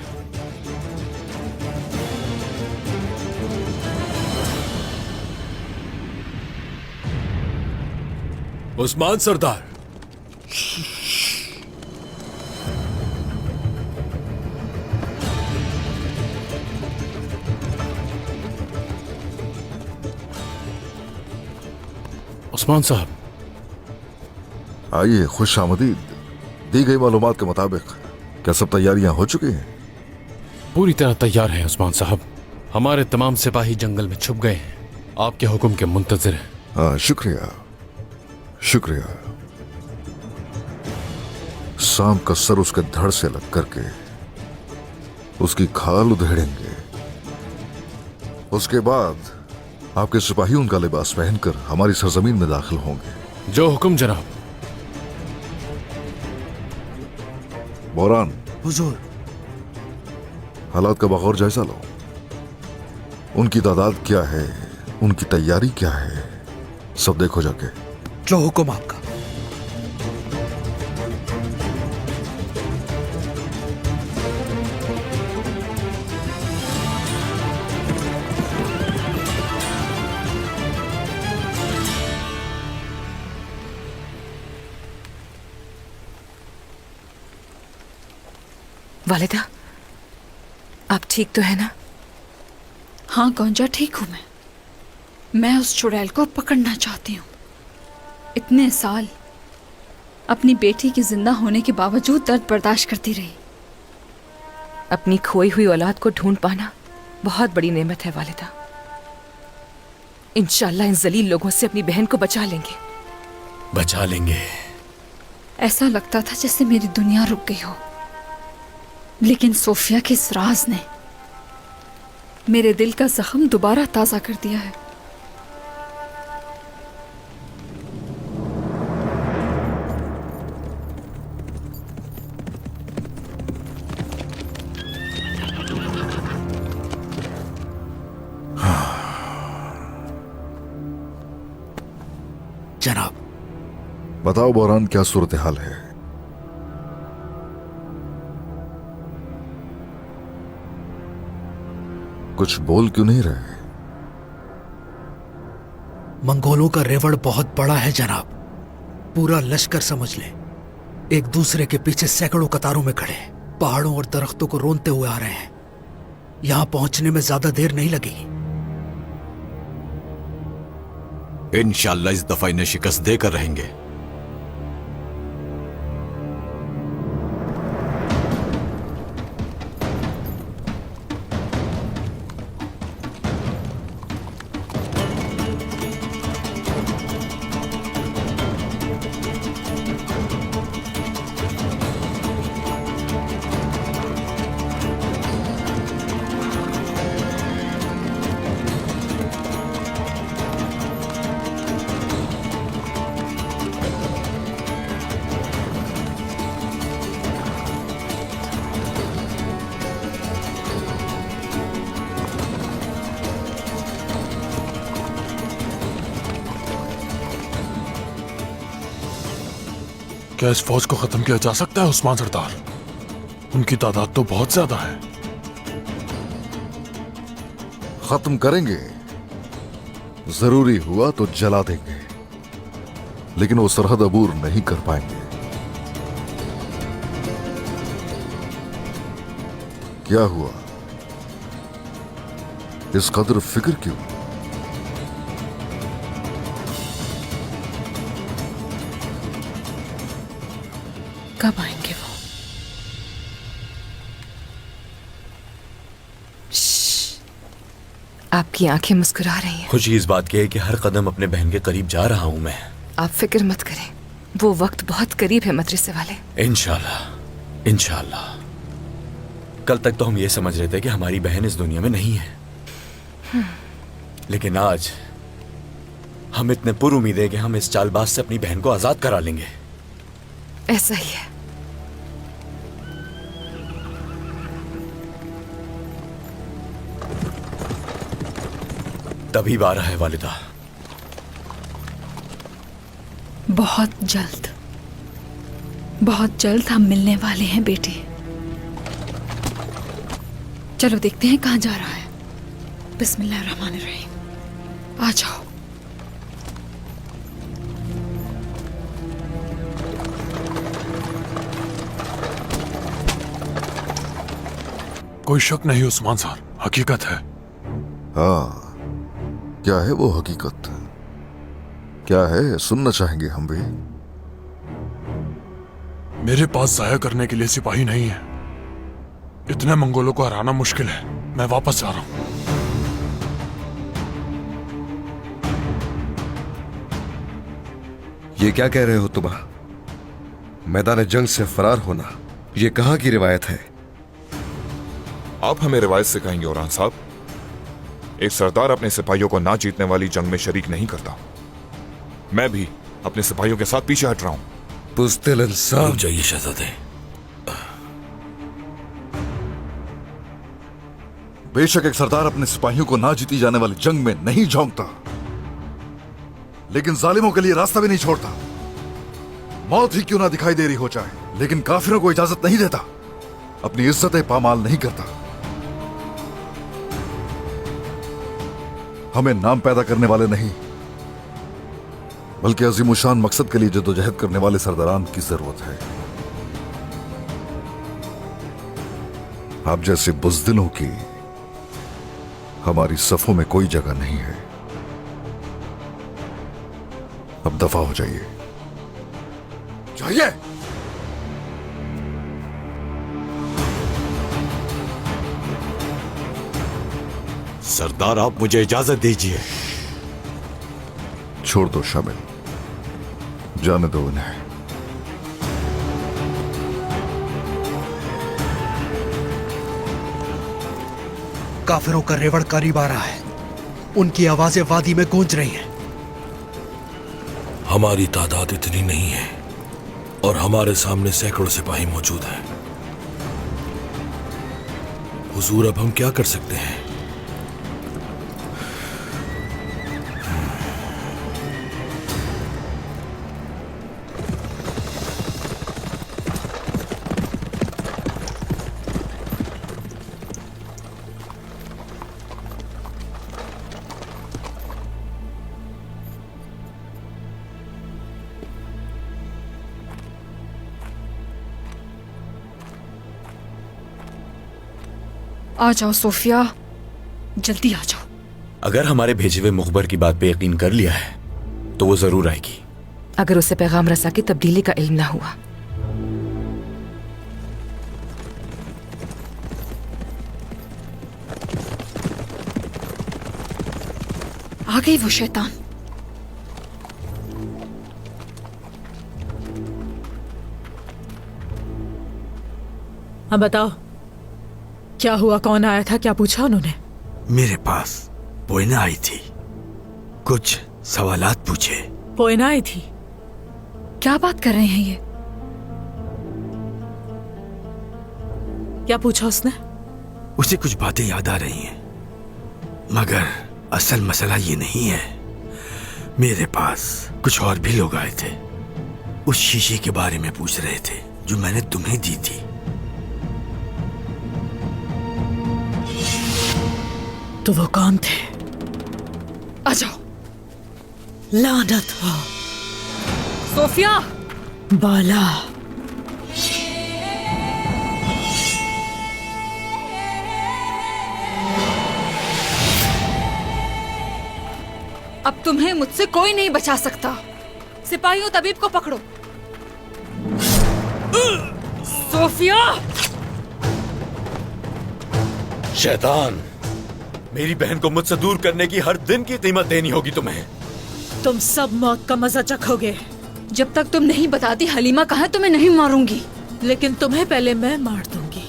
उस्मान सरदार, उस्मान साहब, आइए, खुश आमदीद। दी गई मालूमात के मुताबिक क्या सब तैयारियां हो चुकी हैं? पूरी तरह तैयार है उस्मान साहब। हमारे तमाम सिपाही जंगल में छुप गए हैं, आपके हुक्म के मुंतजिर हैं। हाँ, शुक्रिया शुक्रिया। सांप का सर उसके धड़ से अलग करके उसकी खाल उधेड़ेंगे। उसके बाद आपके सिपाही उनका लिबास पहनकर हमारी सरजमीन में दाखिल होंगे। जो हुक्म जनाब। बोरान, हुजूर, हालात का बगौर जायजा लो। उनकी तादाद क्या है, उनकी तैयारी क्या है, सब देखो जाके। जो हुक्म आपका। वालिदा, आप ठीक तो है ना? हाँ गौंजा, ठीक हूं मैं उस चुड़ैल को पकड़ना चाहती हूँ। इतने साल अपनी बेटी के जिंदा होने के बावजूद दर्द बर्दाश्त करती रही। अपनी खोई हुई औलाद को ढूंढ पाना बहुत बड़ी नेमत है वालिदा। इंशाल्लाह इन जलील लोगों से अपनी बहन को बचा लेंगे। बचा लेंगे। ऐसा लगता था जैसे मेरी दुनिया रुक गई हो, लेकिन सोफिया के इस राज ने मेरे दिल का जख्म दोबारा ताजा कर दिया है। जनाब। बताओ बोरान, क्या सूरत हाल है? कुछ बोल क्यों नहीं रहे? मंगोलों का रेवड़ बहुत बड़ा है जनाब। पूरा लश्कर समझ ले, एक दूसरे के पीछे सैकड़ों कतारों में खड़े, पहाड़ों और दरख्तों को रोनते हुए आ रहे हैं। यहां पहुंचने में ज्यादा देर नहीं लगेगी। इंशाल्लाह इस दफा इन्हें शिकस्त देकर रहेंगे। क्या इस फौज को खत्म किया जा सकता है उस्मान सरदार? उनकी तादाद तो बहुत ज्यादा है। खत्म करेंगे, जरूरी हुआ तो जला देंगे, लेकिन वो सरहद अबूर नहीं कर पाएंगे। क्या हुआ? इस कदर फिक्र क्यों? कब आएंगे वो? आपकी आंखें मुस्कुरा रही हैं। खुशी इस बात की है कि हर कदम अपने बहन के करीब जा रहा हूं मैं। आप फिक्र मत करें, वो वक्त बहुत करीब है मदरसे वाले। इंशाल्लाह, इंशाल्लाह। कल तक तो हम ये समझ रहे थे कि हमारी बहन इस दुनिया में नहीं है, लेकिन आज हम इतने पुरुमीद हैं कि हम इस चालबाज से अपनी बहन को आजाद करा लेंगे। ऐसा ही है। तभी बारह है वालिदा। बहुत जल्द हम मिलने वाले हैं बेटी। चलो देखते हैं कहां जा रहा है। बिस्मिल्लाहिर्रहमानिर्रहीम। आ जाओ। कोई शक नहीं उस्मान सर, हकीकत है। हाँ, क्या है वो हकीकत? क्या है, सुनना चाहेंगे हम भी। मेरे पास जाया करने के लिए सिपाही नहीं है। इतने मंगोलों को हराना मुश्किल है। मैं वापस जा रहा हूं। ये क्या कह रहे हो तुम? मैदान जंग से फरार होना, ये कहां की रिवायत है? आप हमें रिवायत सिखाएंगे औरान साहब? एक सरदार अपने सिपाहियों को ना जीतने वाली जंग में शरीक नहीं करता। मैं भी अपने सिपाहियों के साथ पीछे हट रहा हूं। बुज़दिल इंसान। रुक जाइए शहजादे। बेशक एक सरदार अपने सिपाहियों को ना जीती जाने वाली जंग में नहीं झोंकता, लेकिन जालिमों के लिए रास्ता भी नहीं छोड़ता। मौत ही क्यों ना दिखाई दे रही हो जाए, लेकिन काफिरों को इजाजत नहीं देता। अपनी इज्जतें पामाल नहीं करता। हमें नाम पैदा करने वाले नहीं, बल्कि अजीमुशान मकसद के लिए जद्दोजहद करने वाले सरदारान की जरूरत है। आप जैसे बुज़दिलों की हमारी सफों में कोई जगह नहीं है। अब दफा हो जाइए। जाइए। सरदार, आप मुझे इजाजत दीजिए। छोड़ दो शामिल, जाने दो उन्हें। काफिरों का रेवड़ करीब आ रहा है। उनकी आवाजें वादी में गूंज रही हैं। हमारी तादाद इतनी नहीं है और हमारे सामने सैकड़ों सिपाही मौजूद हैं। हुजूर, अब हम क्या कर सकते हैं? आ जाओ सोफिया, जल्दी आ जाओ। अगर हमारे भेजे हुए मुखबर की बात पे यकीन कर लिया है तो वो जरूर आएगी। अगर उसे पैगाम रसा की तब्दीली का इल्म ना हुआ। आ गई वो शैतान। अब बताओ क्या हुआ, कौन आया था, क्या पूछा उन्होंने? मेरे पास पोइना आई थी, कुछ सवालात पूछे। पोइना आई थी? क्या बात कर रहे हैं ये? क्या पूछा उसने? उसे कुछ बातें याद आ रही हैं, मगर असल मसला ये नहीं है। मेरे पास कुछ और भी लोग आए थे, उस शीशे के बारे में पूछ रहे थे जो मैंने तुम्हें दी थी। तो वो कौन थे? आ जाओ। लानत हो। सोफिया। बाला। अब तुम्हें मुझसे कोई नहीं बचा सकता। सिपाहियों, तबीब को पकड़ो। सोफिया। शैतान, मेरी बहन को मुझसे दूर करने की हर दिन की कीमत देनी होगी तुम्हें। तुम सब मौत का मजा चखोगे। जब तक तुम नहीं बताती हलीमा कहाँ है, तुम्हें नहीं मारूंगी। लेकिन तुम्हें पहले मैं मार दूंगी।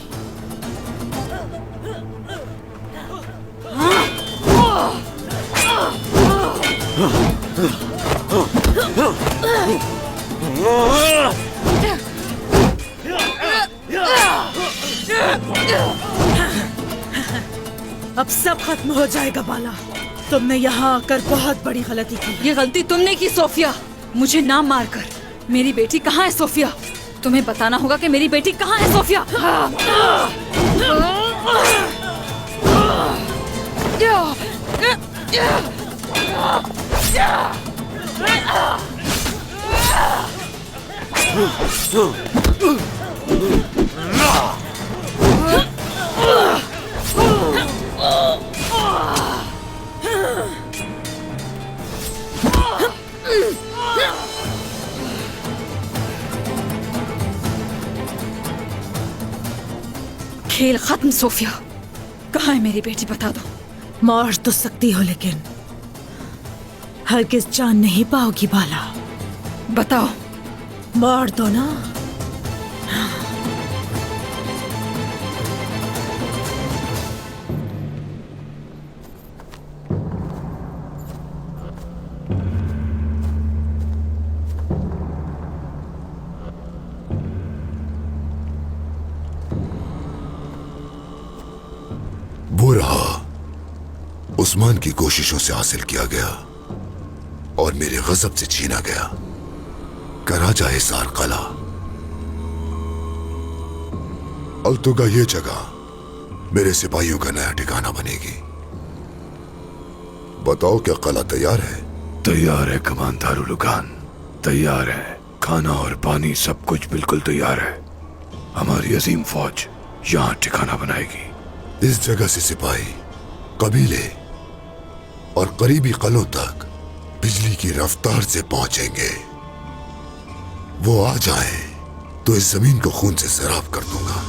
अब सब खत्म हो जाएगा बाला। तुमने यहाँ आकर बहुत बड़ी गलती की। ये गलती तुमने की सोफिया, मुझे ना मारकर। मेरी बेटी कहाँ है सोफिया? तुम्हें बताना होगा कि मेरी बेटी कहाँ है सोफिया। खेल खत्म सोफिया। कहाँ है मेरी बेटी, बता दो। मार तो सकती हो लेकिन हरगिज जान नहीं पाओगी बाला। बताओ। मार दो ना। वो रहा उस्मान की कोशिशों से हासिल किया गया और मेरे गजब से छीना गया कराजा हिसार कला। अल्तुगा ये जगह मेरे सिपाहियों का नया ठिकाना बनेगी। बताओ क्या कला तैयार है? तैयार है कमांडर उलुगान, तैयार है। खाना और पानी सब कुछ बिल्कुल तैयार है। हमारी अजीम फौज यहाँ ठिकाना बनाएगी। इस जगह से सिपाही कबीले और करीबी कलों तक बिजली की रफ्तार से पहुंचेंगे। वो आ जाए तो इस जमीन को खून से सैराब कर दूंगा।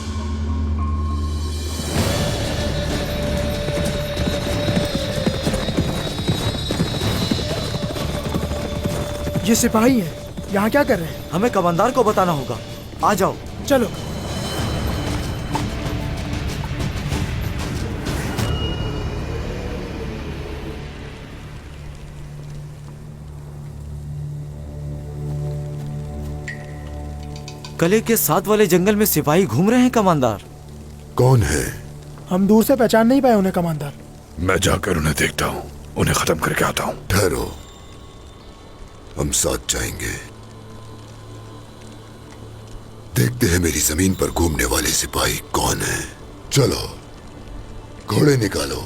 ये सिपाही है, यहाँ क्या कर रहे हैं? हमें कमांडर को बताना होगा। आ जाओ। चलो। कले के साथ वाले जंगल में सिपाही घूम रहे हैं कमांडर। कौन है? हम दूर से पहचान नहीं पाए उन्हें कमांडर। मैं जाकर उन्हें देखता हूँ, उन्हें खत्म करके आता हूँ। ठहरो, हम साथ जाएंगे। देखते हैं मेरी जमीन पर घूमने वाले सिपाही कौन है। चलो, घोड़े निकालो।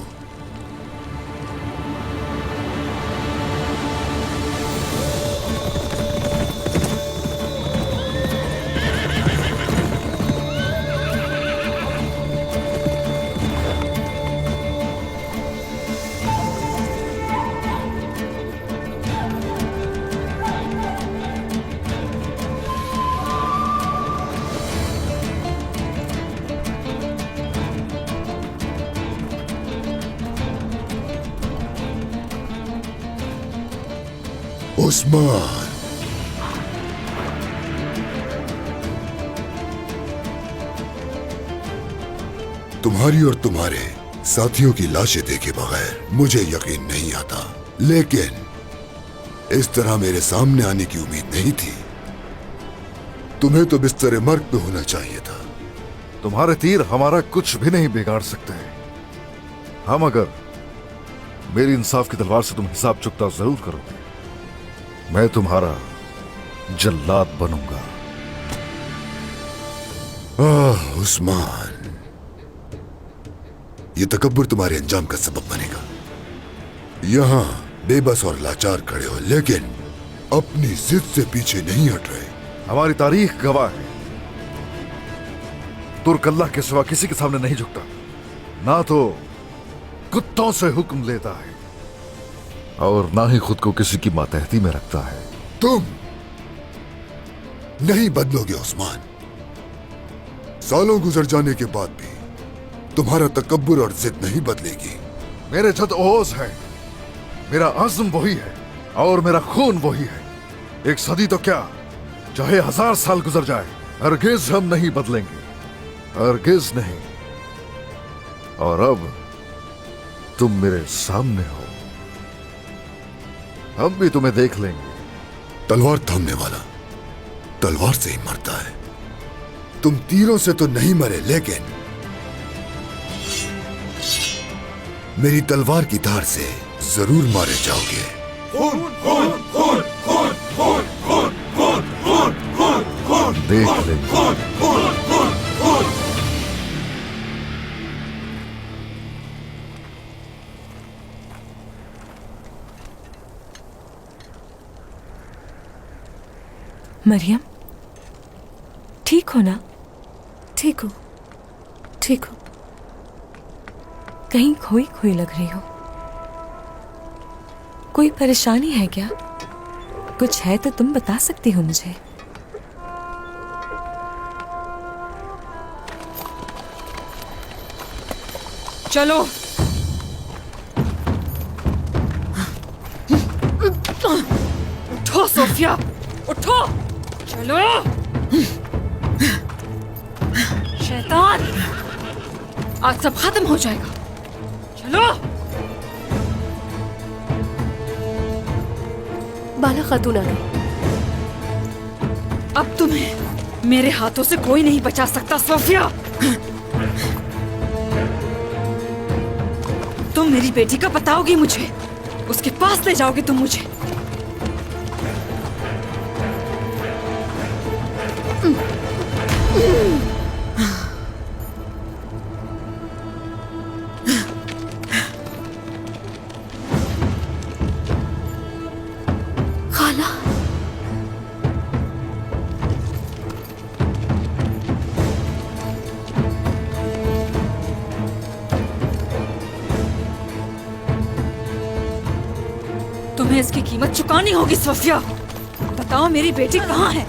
उस्मान, तुम्हारी और तुम्हारे साथियों की लाशें देखे बगैर मुझे यकीन नहीं आता, लेकिन इस तरह मेरे सामने आने की उम्मीद नहीं थी। तुम्हें तो बिस्तर मर्ग पे होना चाहिए था। तुम्हारे तीर हमारा कुछ भी नहीं बिगाड़ सकते। हम अगर मेरी इंसाफ की तलवार से तुम हिसाब चुकता जरूर करोगे, मैं तुम्हारा जल्लाद बनूंगा। उस्मान, ये तकब्बुर तुम्हारे अंजाम का सबब बनेगा। यहां बेबस और लाचार खड़े हो, लेकिन अपनी जिद से पीछे नहीं हट रहे। हमारी तारीख गवाह है, तुर्क अल्लाह के सिवा किसी के सामने नहीं झुकता, ना तो कुत्तों से हुक्म लेता है और ना ही खुद को किसी की मातहती में रखता है। तुम नहीं बदलोगे उस्मान। सालों गुजर जाने के बाद भी तुम्हारा तकब्बुर और जिद नहीं बदलेगी। मेरे जद ओज है, मेरा आज़म वही है और मेरा खून वही है। एक सदी तो क्या, चाहे 1000 साल गुजर जाए, हरगिज हम नहीं बदलेंगे, हरगिज नहीं। और अब तुम मेरे सामने हो, हम भी तुम्हें देख लेंगे। तलवार थामने वाला तलवार से ही मरता है। तुम तीरों से तो नहीं मरे, लेकिन मेरी तलवार की धार से जरूर मारे जाओगे। खून खून खून खून खून खून खून खून खून खून देख लेंगे। खून खून खून खून। मरियम, ठीक हो ना? ठीक हूँ, ठीक हूँ। कहीं खोई खोई लग रही हो। कोई परेशानी है क्या? कुछ है तो तुम बता सकती हो मुझे। चलो। उठो सोफिया, उठो। चलो। शैतान, आज सब खत्म हो जाएगा। चलो। बाला खातून आ गई। अब तुम्हें मेरे हाथों से कोई नहीं बचा सकता सोफिया। तुम मेरी बेटी का बताओगी मुझे, उसके पास ले जाओगे तुम मुझे। खाला, तुम्हें इसकी कीमत चुकानी होगी सोफिया। बताओ मेरी बेटी कहाँ है?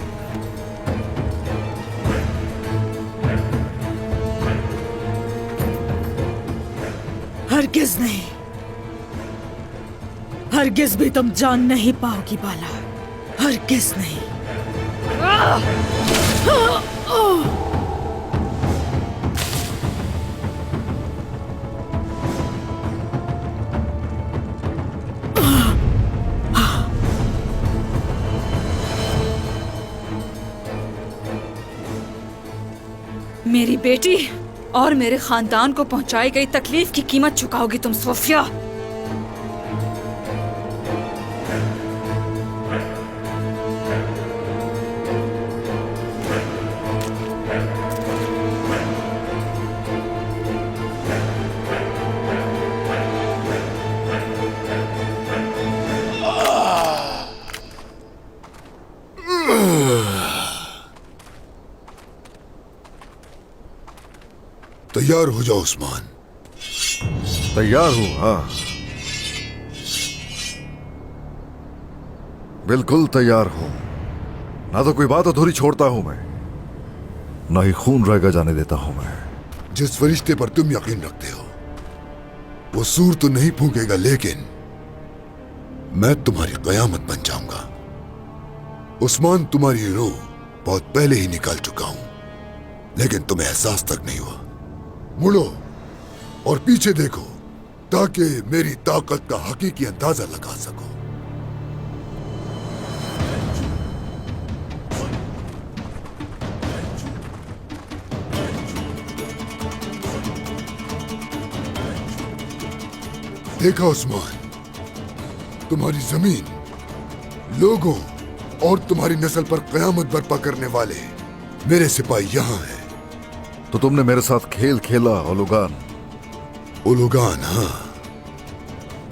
हरगिज नहीं, हरगिज भी तुम जान नहीं पाओगी बाला, हरगिज नहीं। मेरी बेटी और मेरे खानदान को पहुंचाई गई तकलीफ की कीमत चुकाओगी तुम सोफिया। तैयार हो जाओ उस्मान। तैयार हूं, हाँ, बिल्कुल तैयार हूं। ना तो कोई बात अधूरी छोड़ता हूं मैं, ना ही खून रह जाने देता हूं मैं। जिस फरिश्ते पर तुम यकीन रखते हो वो सूर तो नहीं फूंकेगा, लेकिन मैं तुम्हारी कयामत बन जाऊंगा। उस्मान, तुम्हारी रूह बहुत पहले ही निकाल चुका हूं, लेकिन तुम्हें एहसास तक नहीं हुआ। मुड़ो और पीछे देखो ताकि मेरी ताकत का हकीकी अंदाजा लगा सको। देखा उस्मान, तुम्हारी जमीन, लोगों और तुम्हारी नस्ल पर कयामत बर्पा करने वाले मेरे सिपाही यहां हैं। तो तुमने मेरे साथ खेल खेला ओलुगान। ओलुगान, हाँ,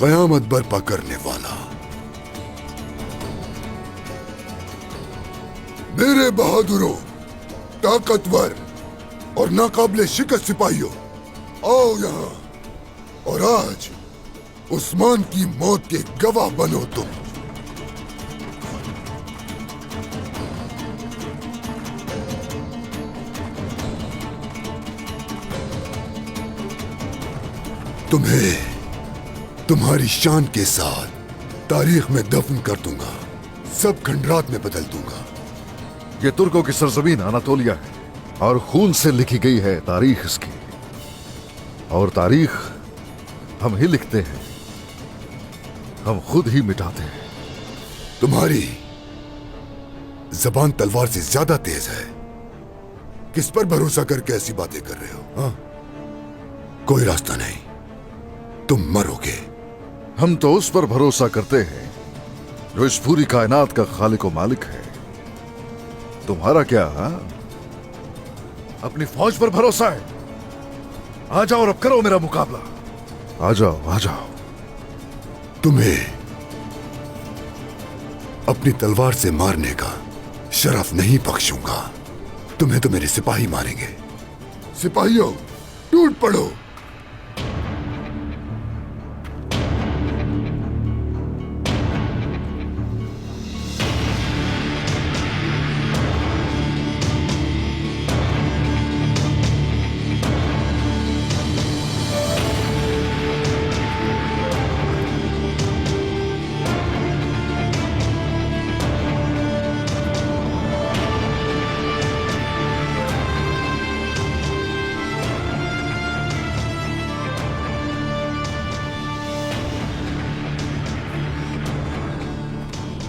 कयामत बर्पा करने वाला। मेरे बहादुरों, ताकतवर और नाकाबिले शिकस्त सिपाहियों, आओ यहां और आज उस्मान की मौत के गवाह बनो तुम। तुम्हें तुम्हारी शान के साथ तारीख में दफन कर दूंगा, सब खंडरात में बदल दूंगा। ये तुर्कों की सरजमीन अनातोलिया है और खून से लिखी गई है तारीख इसकी, और तारीख हम ही लिखते हैं, हम खुद ही मिटाते हैं। तुम्हारी जबान तलवार से ज्यादा तेज है। किस पर भरोसा करके ऐसी बातें कर रहे हो? हाँ? कोई रास्ता नहीं, तुम मरोगे। हम तो उस पर भरोसा करते हैं जो इस पूरी कायनात का खालिक व मालिक है। तुम्हारा क्या, हाँ? अपनी फौज पर भरोसा है? आ जाओ और अब करो मेरा मुकाबला। आ जाओ, आ जाओ। तुम्हें अपनी तलवार से मारने का शरफ नहीं बख्शूंगा। तुम्हें तो मेरे सिपाही मारेंगे। सिपाहियों, टूट पड़ो।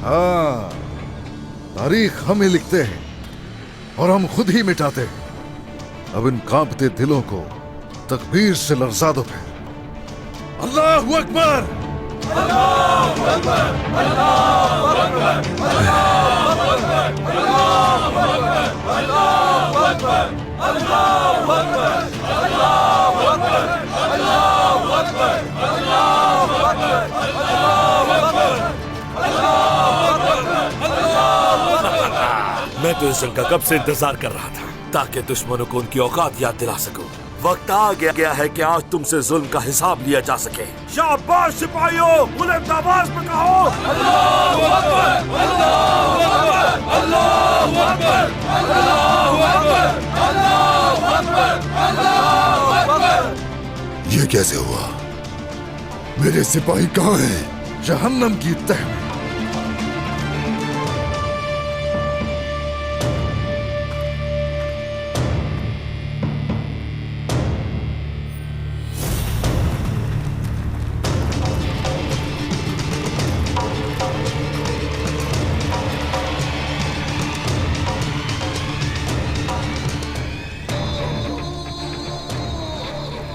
हाँ, तारीख हम ही लिखते हैं और हम खुद ही मिटाते हैं। अब इन कांपते दिलों को तकबीर से लर्जा दो फिर। अल्लाहु अकबर! अल्लाहु अकबर! अल्लाहु अकबर! अल्लाहु अकबर! अल्लाहु अकबर! अल्लाहु अकबर! अल्लाहु अकबर! अल्लाहु अकबर! अल्लाहु अकबर! अल्लाहु अकबर! मैं तो इस जंग का कब से इंतजार कर रहा था ताकि दुश्मनों को उनकी औकात याद दिला सकूं। वक्त आ गया है कि आज तुमसे जुल्म का हिसाब लिया जा सके। शाबाश सिपाहियों, बुलंद आवाज में कहो अल्लाहू अकबर, अल्लाहू अकबर, अल्लाहू अकबर, अल्लाहू अकबर, अल्लाहू अकबर, अल्लाहू अकबर। ये कैसे हुआ? मेरे सिपाही कहाँ हैं? जहन्नम की तह में।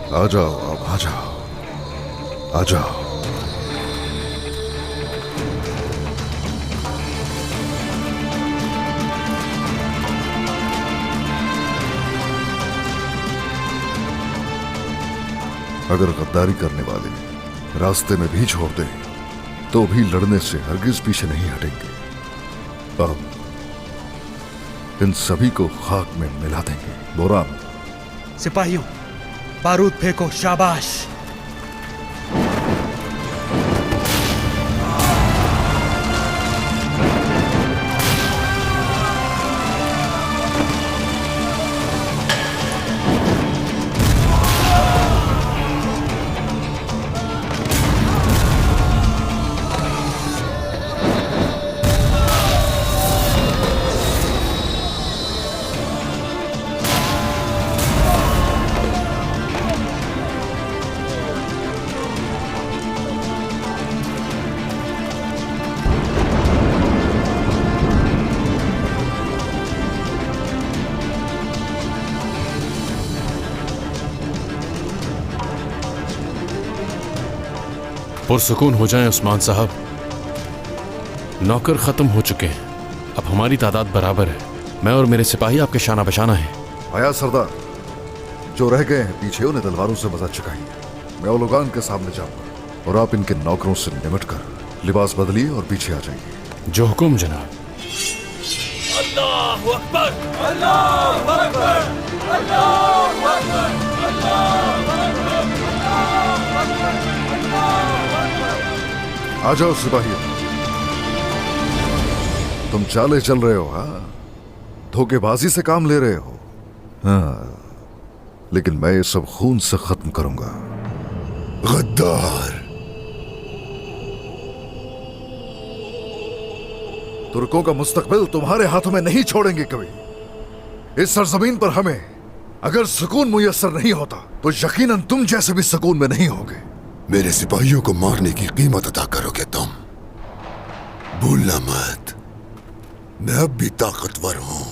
आ जाओ, अब आ जाओ, आ जाओ। अगर गद्दारी करने वाले रास्ते में भी छोड़ दें तो भी लड़ने से हरगिज पीछे नहीं हटेंगे। अब इन सभी को खाक में मिला देंगे। बोरान, सिपाहियों, बारूद फेंको। शाबाश। पुरसुकून हो जाएं उस्मान साहब। नौकर खत्म हो चुके हैं, अब हमारी तादाद बराबर है। मैं और मेरे सिपाही आपके शाना बशाना हैं। आया सरदार, जो रह गए हैं पीछे उन्हें तलवारों से मदद चुकाइए। मैं ओलोगान के सामने जाऊंगा और आप इनके नौकरों से निमट कर लिबास बदलिए और पीछे आ जाइए। जो हुक्म जनाब। अल्लाहू अकबर, अल्लाहू अकबर, अल्लाहू अकबर, अल्लाहू अकबर। आ जाओ सिपाहियों, तुम चाले चल रहे हो, हाँ? धोखेबाजी से काम ले रहे हो, हाँ? लेकिन मैं ये सब खून से खत्म करूंगा। गद्दार! तुर्कों का मुस्तकबिल तुम्हारे हाथों में नहीं छोड़ेंगे कभी। इस सरजमीन पर हमें अगर सुकून मुयस्सर नहीं होता तो यकीनन तुम जैसे भी सुकून में नहीं होगे। मेरे सिपाहियों को मारने की कीमत अदा करोगे तुम। भूलना मत, मैं अब भी ताकतवर हूं।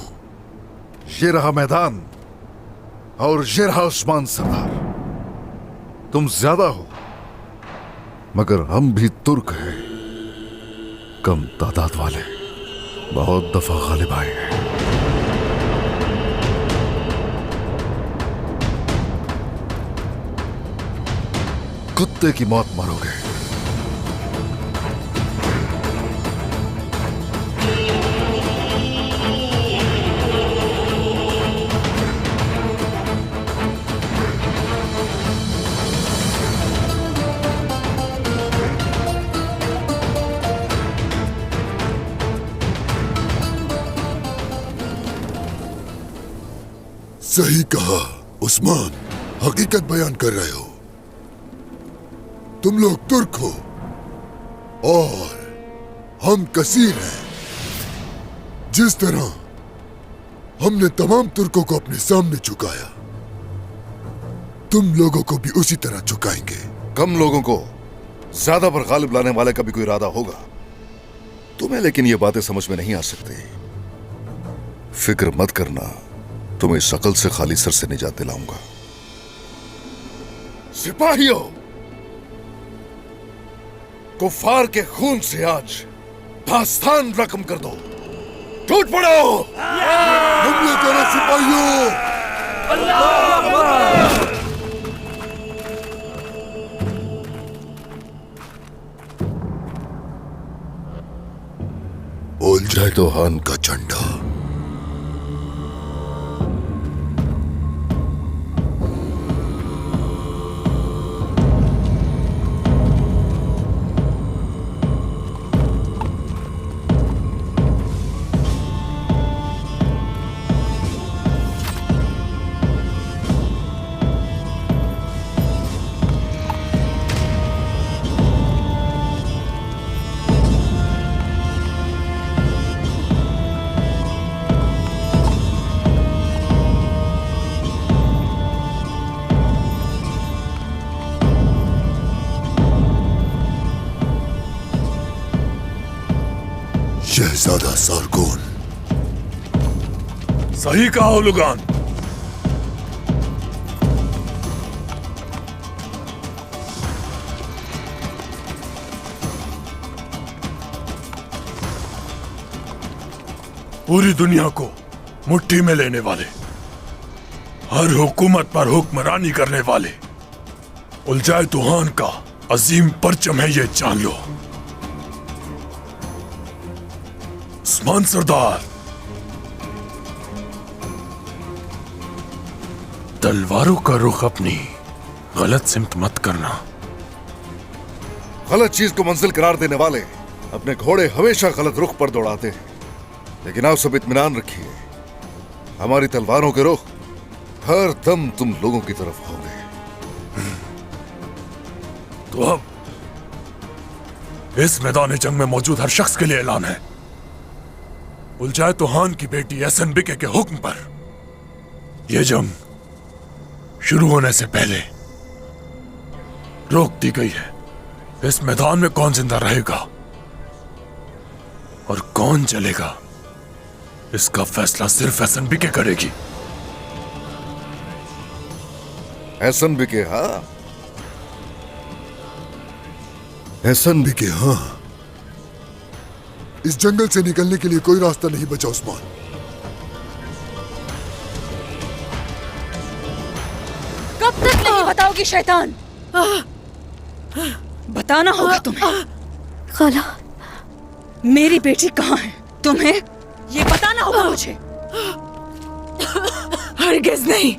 ये रहा मैदान और ये रहा उस्मान सरदार। तुम ज्यादा हो मगर हम भी तुर्क हैं, कम तादाद वाले। बहुत दफा गालिब आए हैं। कुत्ते की मौत मरोगे। सही कहा उस्मान, हकीकत बयान कर रहे हो। तुम लोग तुर्क हो और हम कसीर हैं। जिस तरह हमने तमाम तुर्कों को अपने सामने झुकाया, तुम लोगों को भी उसी तरह झुकाएंगे। कम लोगों को ज्यादा पर गालिब लाने वाले का भी कोई इरादा होगा तुम्हें, लेकिन ये बातें समझ में नहीं आ सकती। फिक्र मत करना, तुम्हें शकल से खाली सर से निजात दिलाऊंगा। सिपाहियों, कुफार के खून से आज दास्तान रकम कर दो। टूट पड़ो! हमले करो सिपाहियों! उलझे तो हान का झंडा। शहजादा सारगोन। सही कहा ओलुगान। पूरी दुनिया को मुट्ठी में लेने वाले, हर हुकूमत पर हुक्मरानी करने वाले उलझाए तूहान का अजीम परचम है, ये जान लो। उस्मान सरदार, तलवारों का रुख अपनी गलत सिमत मत करना। गलत चीज को मंजिल करार देने वाले अपने घोड़े हमेशा गलत रुख पर दौड़ाते हैं, लेकिन आप सब इत्मीनान रखिए, हमारी तलवारों के रुख हर दम तुम लोगों की तरफ होंगे। तो अब इस मैदान जंग में मौजूद हर शख्स के लिए ऐलान है, उलझाए तूहान की बेटी एहसन बिके के हुक्म पर यह जंग शुरू होने से पहले रोक दी गई है। इस मैदान में कौन जिंदा रहेगा और कौन चलेगा, इसका फैसला सिर्फ एहसन बिके करेगी। एहसन बिके, हाँ एहसन बिके, हाँ। इस जंगल से निकलने के लिए कोई रास्ता नहीं बचा उस्मान। कब तक नहीं बताओगी शैतान? बताना होगा तुम्हें। खाला, मेरी बेटी कहाँ है? तुम्हें ये बताना होगा मुझे। हरगिज नहीं,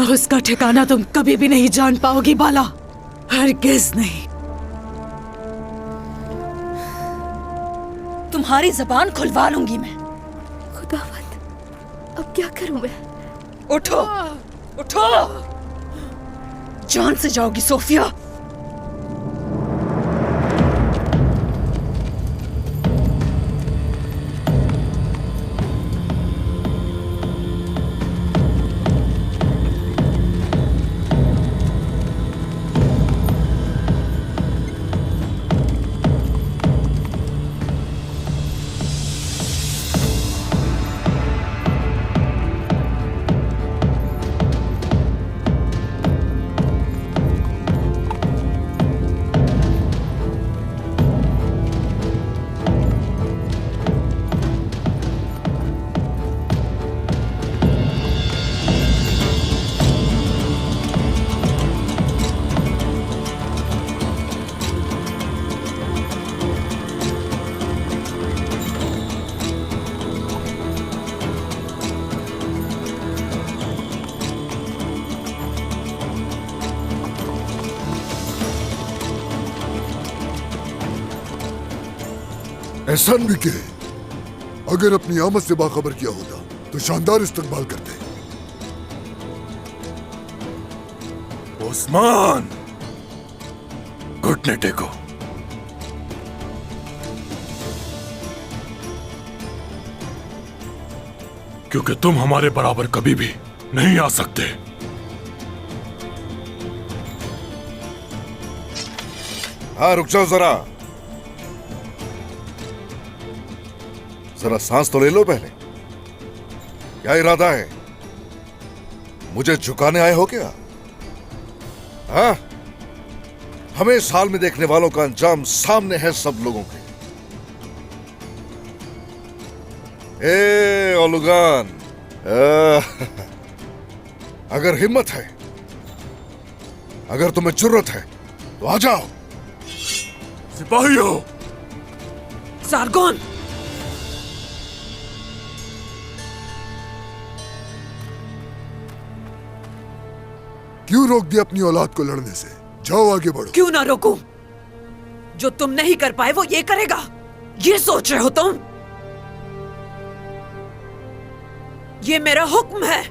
उसका ठिकाना तुम कभी भी नहीं जान पाओगी बाला, हरगिज नहीं। तुम्हारी जबान खुलवा लूंगी मैं। खुदावंद, अब क्या करूं मैं? उठो, उठो, जान से जाओगी सोफिया। एहसन बिके अगर अपनी आमद से बाखबर किया होता तो शानदार इस्तकबाल करते। उस्मान, घुटने टेको। क्योंकि तुम हमारे बराबर कभी भी नहीं आ सकते। हाँ, रुक जाओ जरा, जरा सांस तो ले लो पहले। क्या इरादा है? मुझे झुकाने आए हो क्या? हाँ, हमें इस हाल में देखने वालों का अंजाम सामने है सब लोगों के। ए ओलुगान, अगर हिम्मत है, अगर तुम्हें जरूरत है तो आ जाओ। सिपाहियों, सारगोन, क्यों रोक दिया अपनी औलाद को लड़ने से? जाओ आगे बढ़ो। क्यों ना रोकूं? जो तुम नहीं कर पाए वो ये करेगा, ये सोच रहे हो तुम? ये मेरा हुक्म है,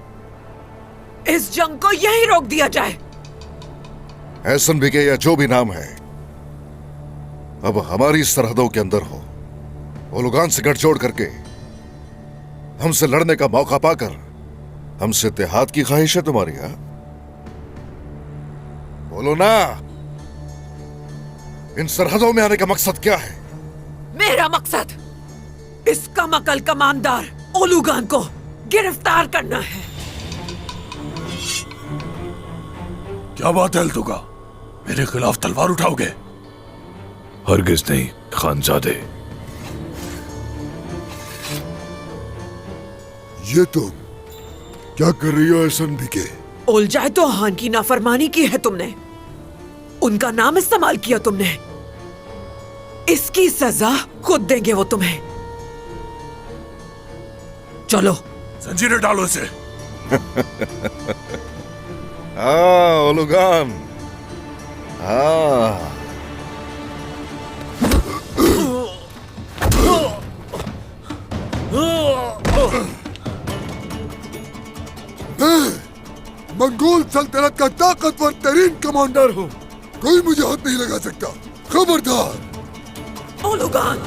इस जंग को यहीं रोक दिया जाए। एहसन बिके या जो भी नाम है, अब हमारी सरहदों के अंदर हो। ओलुगान से गठजोड़ करके हमसे लड़ने का मौका पाकर हमसे इत्तेहाद की ख्वाहिश है तुम्हारी? हा? बोलो ना, इन सरहदों में आने का मकसद क्या है? मेरा मकसद इसका मकल कमांडर ओलुगान को गिरफ्तार करना है। क्या बात है अल्तुगा, मेरे खिलाफ तलवार उठाओगे? हरगिज नहीं खानजादे। ये तुम क्या कर रही हो एहसन बीके? ओलजाए तो हान की नाफरमानी की है तुमने, उनका नाम इस्तेमाल किया तुमने। इसकी सजा खुद देंगे वो तुम्हें। चलो जंजीरें डालो इसे। हाँ ओलुगान, हाँ मैं मंगोल सल्तनत का ताकतवर तरीन कमांडर हूँ, कोई मुझे हाथ नहीं लगा सकता। खबरदार। ओलुगान,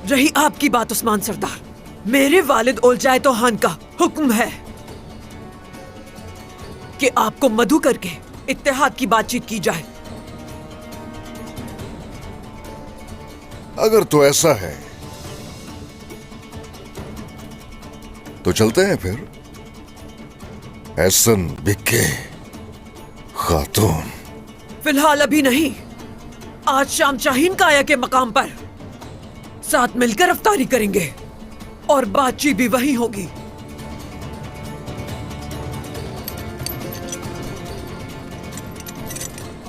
रही आपकी बात उस्मान सरदार, मेरे वालिद ओलजाए तो हान का हुक्म है कि आपको मधु करके इत्तेहाद की बातचीत की जाए। अगर तो ऐसा है तो चलते हैं फिर। एहसन बिके खातून। फिलहाल अभी नहीं, आज शाम शाहीन काया के मकाम पर साथ मिलकर रफ्तारी करेंगे और बातचीत भी वहीं होगी।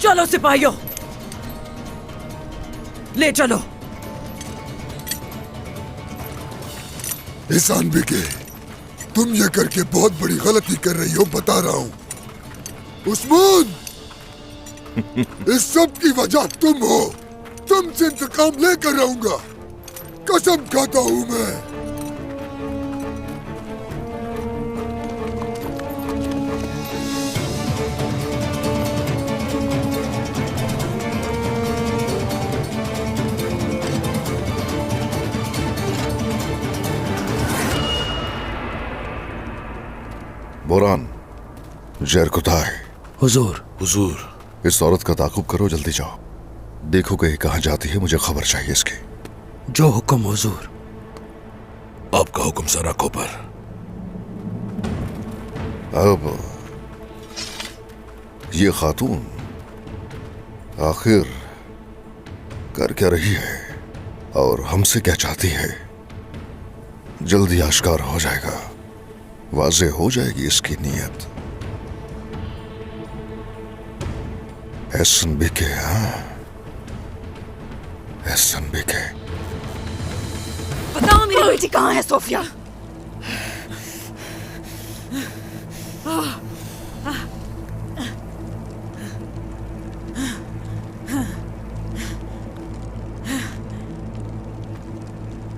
चलो सिपाहियों, ले चलो। एहसान बिके, तुम ये करके बहुत बड़ी गलती कर रही हो, बता रहा हूं। उस्मान, इस सब की वजह तुम हो। तुमसे इंतकाम लेकर रहूंगा, कसम खाता हूं मैं। बोरान, जरकुताय। हुजूर। हुजूर, इस औरत का ताकुब करो, जल्दी जाओ। देखो कहीं कहां जाती है, मुझे खबर चाहिए इसकी। जो हुक्म हुजूर। आपका हुक्म सर आंखों पर। अब ये खातून आखिर कर क्या रही है और हमसे क्या चाहती है, जल्दी आश्कार हो जाएगा, वाज़े हो जाएगी इसकी नीयत। एहसन बिके, हाँ एहसन बिके। बताओ मेरी बेटी कहाँ है सोफिया?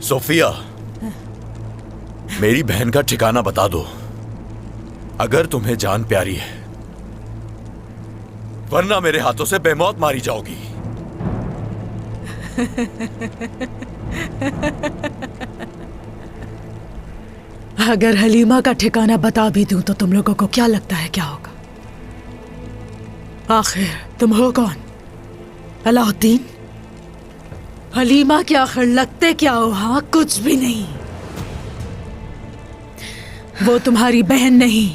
सोफिया, मेरी बहन का ठिकाना बता दो, अगर तुम्हें जान प्यारी है, वरना मेरे हाथों से बेमौत मारी जाओगी। अगर हलीमा का ठिकाना बता भी दूं तो तुम लोगों को क्या लगता है क्या होगा? आखिर तुम हो कौन? अलाउद्दीन? हलीमा के आखिर लगते क्या हो? हाँ, कुछ भी नहीं। वो तुम्हारी बहन नहीं,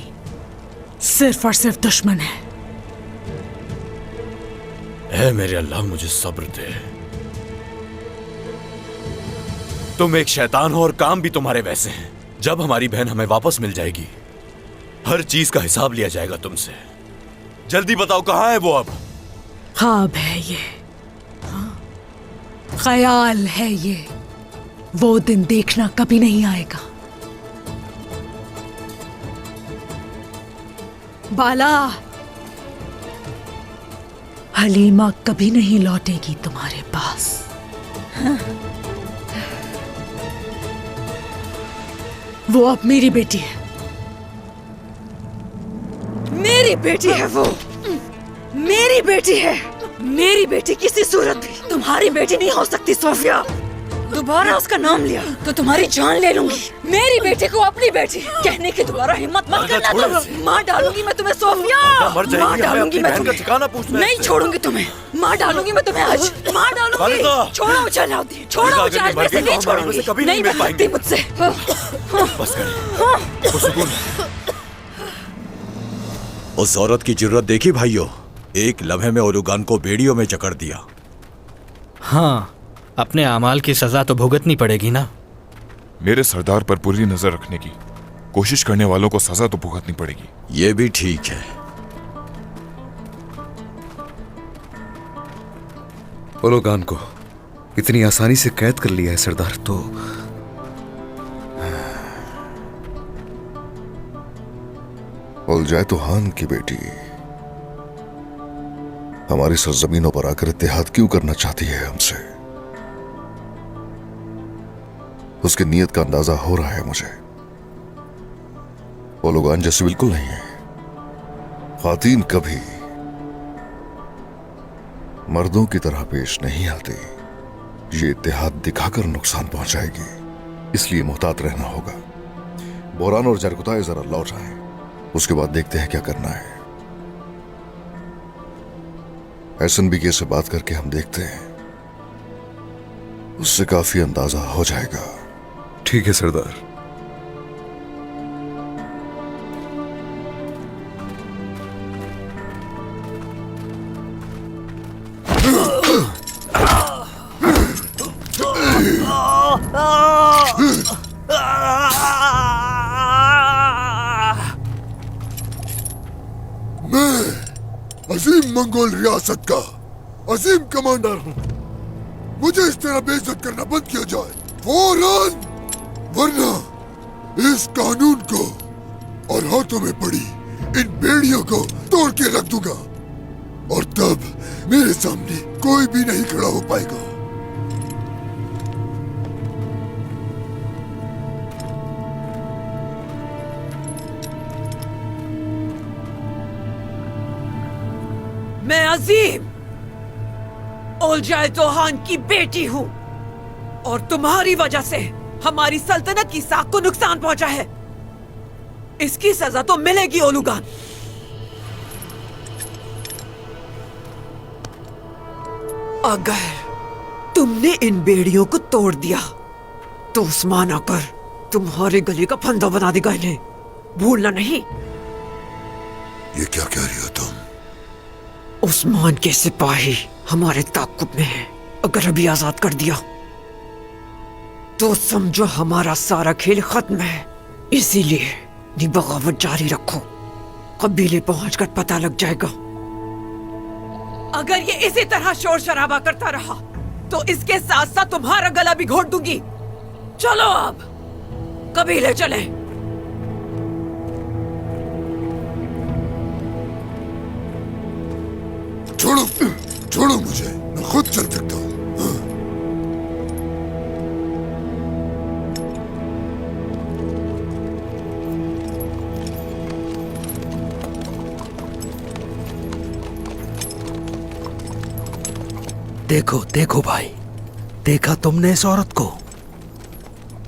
सिर्फ और सिर्फ दुश्मन है। ऐ मेरे अल्लाह, मुझे सब्र दे। तुम एक शैतान हो और काम भी तुम्हारे वैसे हैं। जब हमारी बहन हमें वापस मिल जाएगी, हर चीज का हिसाब लिया जाएगा तुमसे। जल्दी बताओ कहां है वो अब? ख्वाब है ये, ख्याल है ये, वो दिन देखना कभी नहीं आएगा। बाला, हलीमा कभी नहीं लौटेगी तुम्हारे पास। वो अब मेरी बेटी है। मेरी बेटी है वो, मेरी बेटी है। मेरी बेटी किसी सूरत भी तुम्हारी बेटी नहीं हो सकती सोफिया। दोबारा उसका नाम लिया तो तुम्हारी जान ले लूंगी। मेरी बेटी को अपनी बेटी कहने की दोबारा हिम्मत मत करना तुम। मार डालूंगी मैं तुम्हें सोफिया, मार डालूंगी मैं तुम्हें, नहीं छोड़ूंगी तुम्हें, मार डालूंगी मैं तुम्हें आज, मार डालूंगी। छोड़ो मुझे अलाउद्दीन, छोड़ो मुझे, आज मैं नहीं छोड़ूंगी, नहीं मिल सकती मुझसे। उस औरत की जुर्रत देखी भाइयों, एक लम्हे में ओलुगान को बेड़ियों में जकड़ दिया। हाँ, अपने अमाल की सजा तो भुगतनी पड़ेगी ना। मेरे सरदार पर बुरी नजर रखने की कोशिश करने वालों को सजा तो भुगतनी पड़ेगी। ये भी ठीक है। ओलुगान को इतनी आसानी से कैद कर लिया है सरदार, तो उलझाए तुहान की बेटी हमारी सरजमीनों पर आकर इत्तेहाद क्यों करना चाहती है हमसे? उसकी नीयत का अंदाजा हो रहा है मुझे। ओलुगान जैसे बिल्कुल नहीं है। खातीन कभी मर्दों की तरह पेश नहीं आती। ये इत्तेहाद दिखाकर नुकसान पहुंचाएगी, इसलिए मुहतात रहना होगा। बोरान और जरकुताए जरा लौट आए, उसके बाद देखते हैं क्या करना है। एसएनबीके से बात करके हम देखते हैं, उससे काफी अंदाजा हो जाएगा। ठीक है सरदार। मैं अजीम मंगोल रियासत का अजीम कमांडर हूं। मुझे इस तरह बेइज्जत करना बंद किया जाए फौरन, वरना इस कानून को और हाथों में पड़ी इन बेड़ियों को तोड़ के रख दूंगा, और तब मेरे सामने कोई भी नहीं खड़ा हो पाएगा। मैं अजीम ओलजाए तोहान की बेटी हूँ, और तुम्हारी वजह से हमारी सल्तनत की साख को नुकसान पहुंचा है। इसकी सजा तो मिलेगी ओलुगान। अगर तुमने इन बेड़ियों को तोड़ दिया तो उस्मान आकर तुम्हारे गले का फंदा बना देगा इन्हें, भूलना नहीं। ये क्या कह रही हो तुम? उस्मान के सिपाही हमारे ताक़ुब में हैं। अगर अभी आजाद कर दिया तो समझो हमारा सारा खेल खत्म है। इसीलिए बगावत जारी रखो, कबीले पहुंचकर पता लग जाएगा। अगर ये इसी तरह शोर शराबा करता रहा तो इसके साथ साथ तुम्हारा गला भी घोट दूंगी। चलो अब कबीले चले। छोड़ो, छोड़ो मुझे, मैं खुद चल सकता हूँ। देखो देखो भाई, देखा तुमने इस औरत को?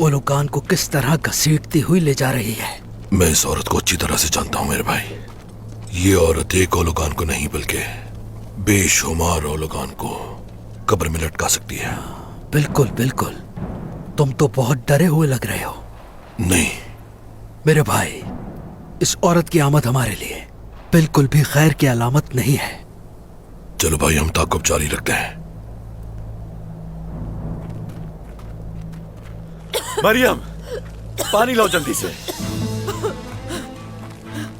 ओलुगान को किस तरह घसीटती हुई ले जा रही है। मैं इस औरत को अच्छी तरह से जानता हूं मेरे भाई। ये औरत एक ओलुगान को नहीं बल्कि बेशुमार ओलुगान को कब्र में लटका सकती है। बिल्कुल बिल्कुल, तुम तो बहुत डरे हुए लग रहे हो। नहीं मेरे भाई, इस औरत की आमद हमारे लिए बिल्कुल भी खैर की अलामत नहीं है। चलो भाई, हम ताक़ुब जारी रखते हैं। मरियम, पानी लाओ जल्दी से।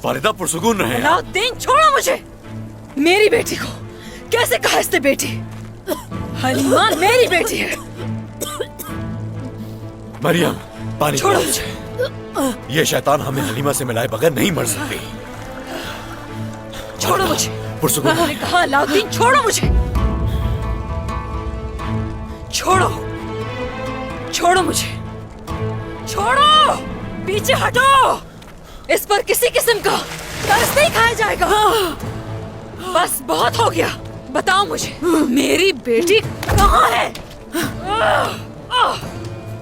फारिदा पुरसुकून रहे। अलाउद्दीन, छोड़ो मुझे। मेरी बेटी को कैसे कहा इसने बेटी? हलीमा मेरी बेटी है। मरियम, पानी छोड़ो मुझे। ये शैतान हमें हलीमा से मिलाए बगैर नहीं मर सकती। छोड़ो मुझे। पुरसुकून। मैंने कहा अलाउद्दीन, छोड़ो मुझे। छोड़ो, छोड़ो मुझे, छोड़ो, पीछे हटो। इस पर किसी किस्म का तरस नहीं खाया जाएगा। बस बहुत हो गया। बताओ मुझे, मेरी बेटी कहाँ है?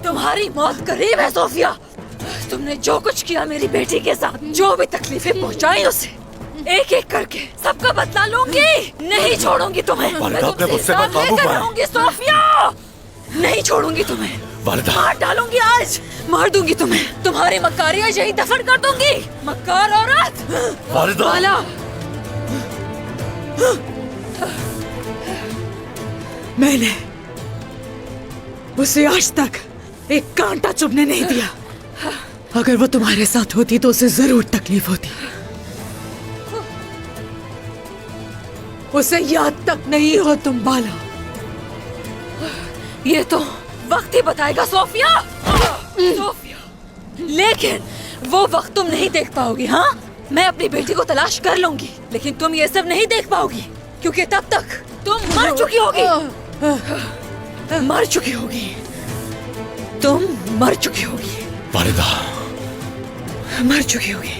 तुम्हारी मौत करीब है सोफिया। तुमने जो कुछ किया मेरी बेटी के साथ, जो भी तकलीफें पहुंचाई उसे, एक एक करके सबका बदला लूंगी। नहीं छोड़ूंगी तुम्हें। मैं तुमसे हिसाब लेकर रहूंगी सोफिया। नहीं छोड़ूंगी तुम्हें। मार डालूंगी आज, मार दूंगी तुम्हें। तुम्हारी मक्कारियां यही दफन कर दूंगी। मक्कार औरत। वाला मैंने उसे आज तक एक कांटा चुभने नहीं दिया। अगर वो तुम्हारे साथ होती तो उसे जरूर तकलीफ होती। उसे याद तक नहीं हो तुम बाला। ये तो वक्त ही बताएगा सोफिया। सोफिया, लेकिन वो वक्त तुम नहीं देख पाओगी। हाँ, मैं अपनी बेटी को तलाश कर लूंगी, लेकिन तुम ये सब नहीं देख पाओगी, क्योंकि तब तक तुम मर चुकी होगी। मर चुकी होगी। तुम मर चुकी होगी। वालिदा, मर चुकी होगी।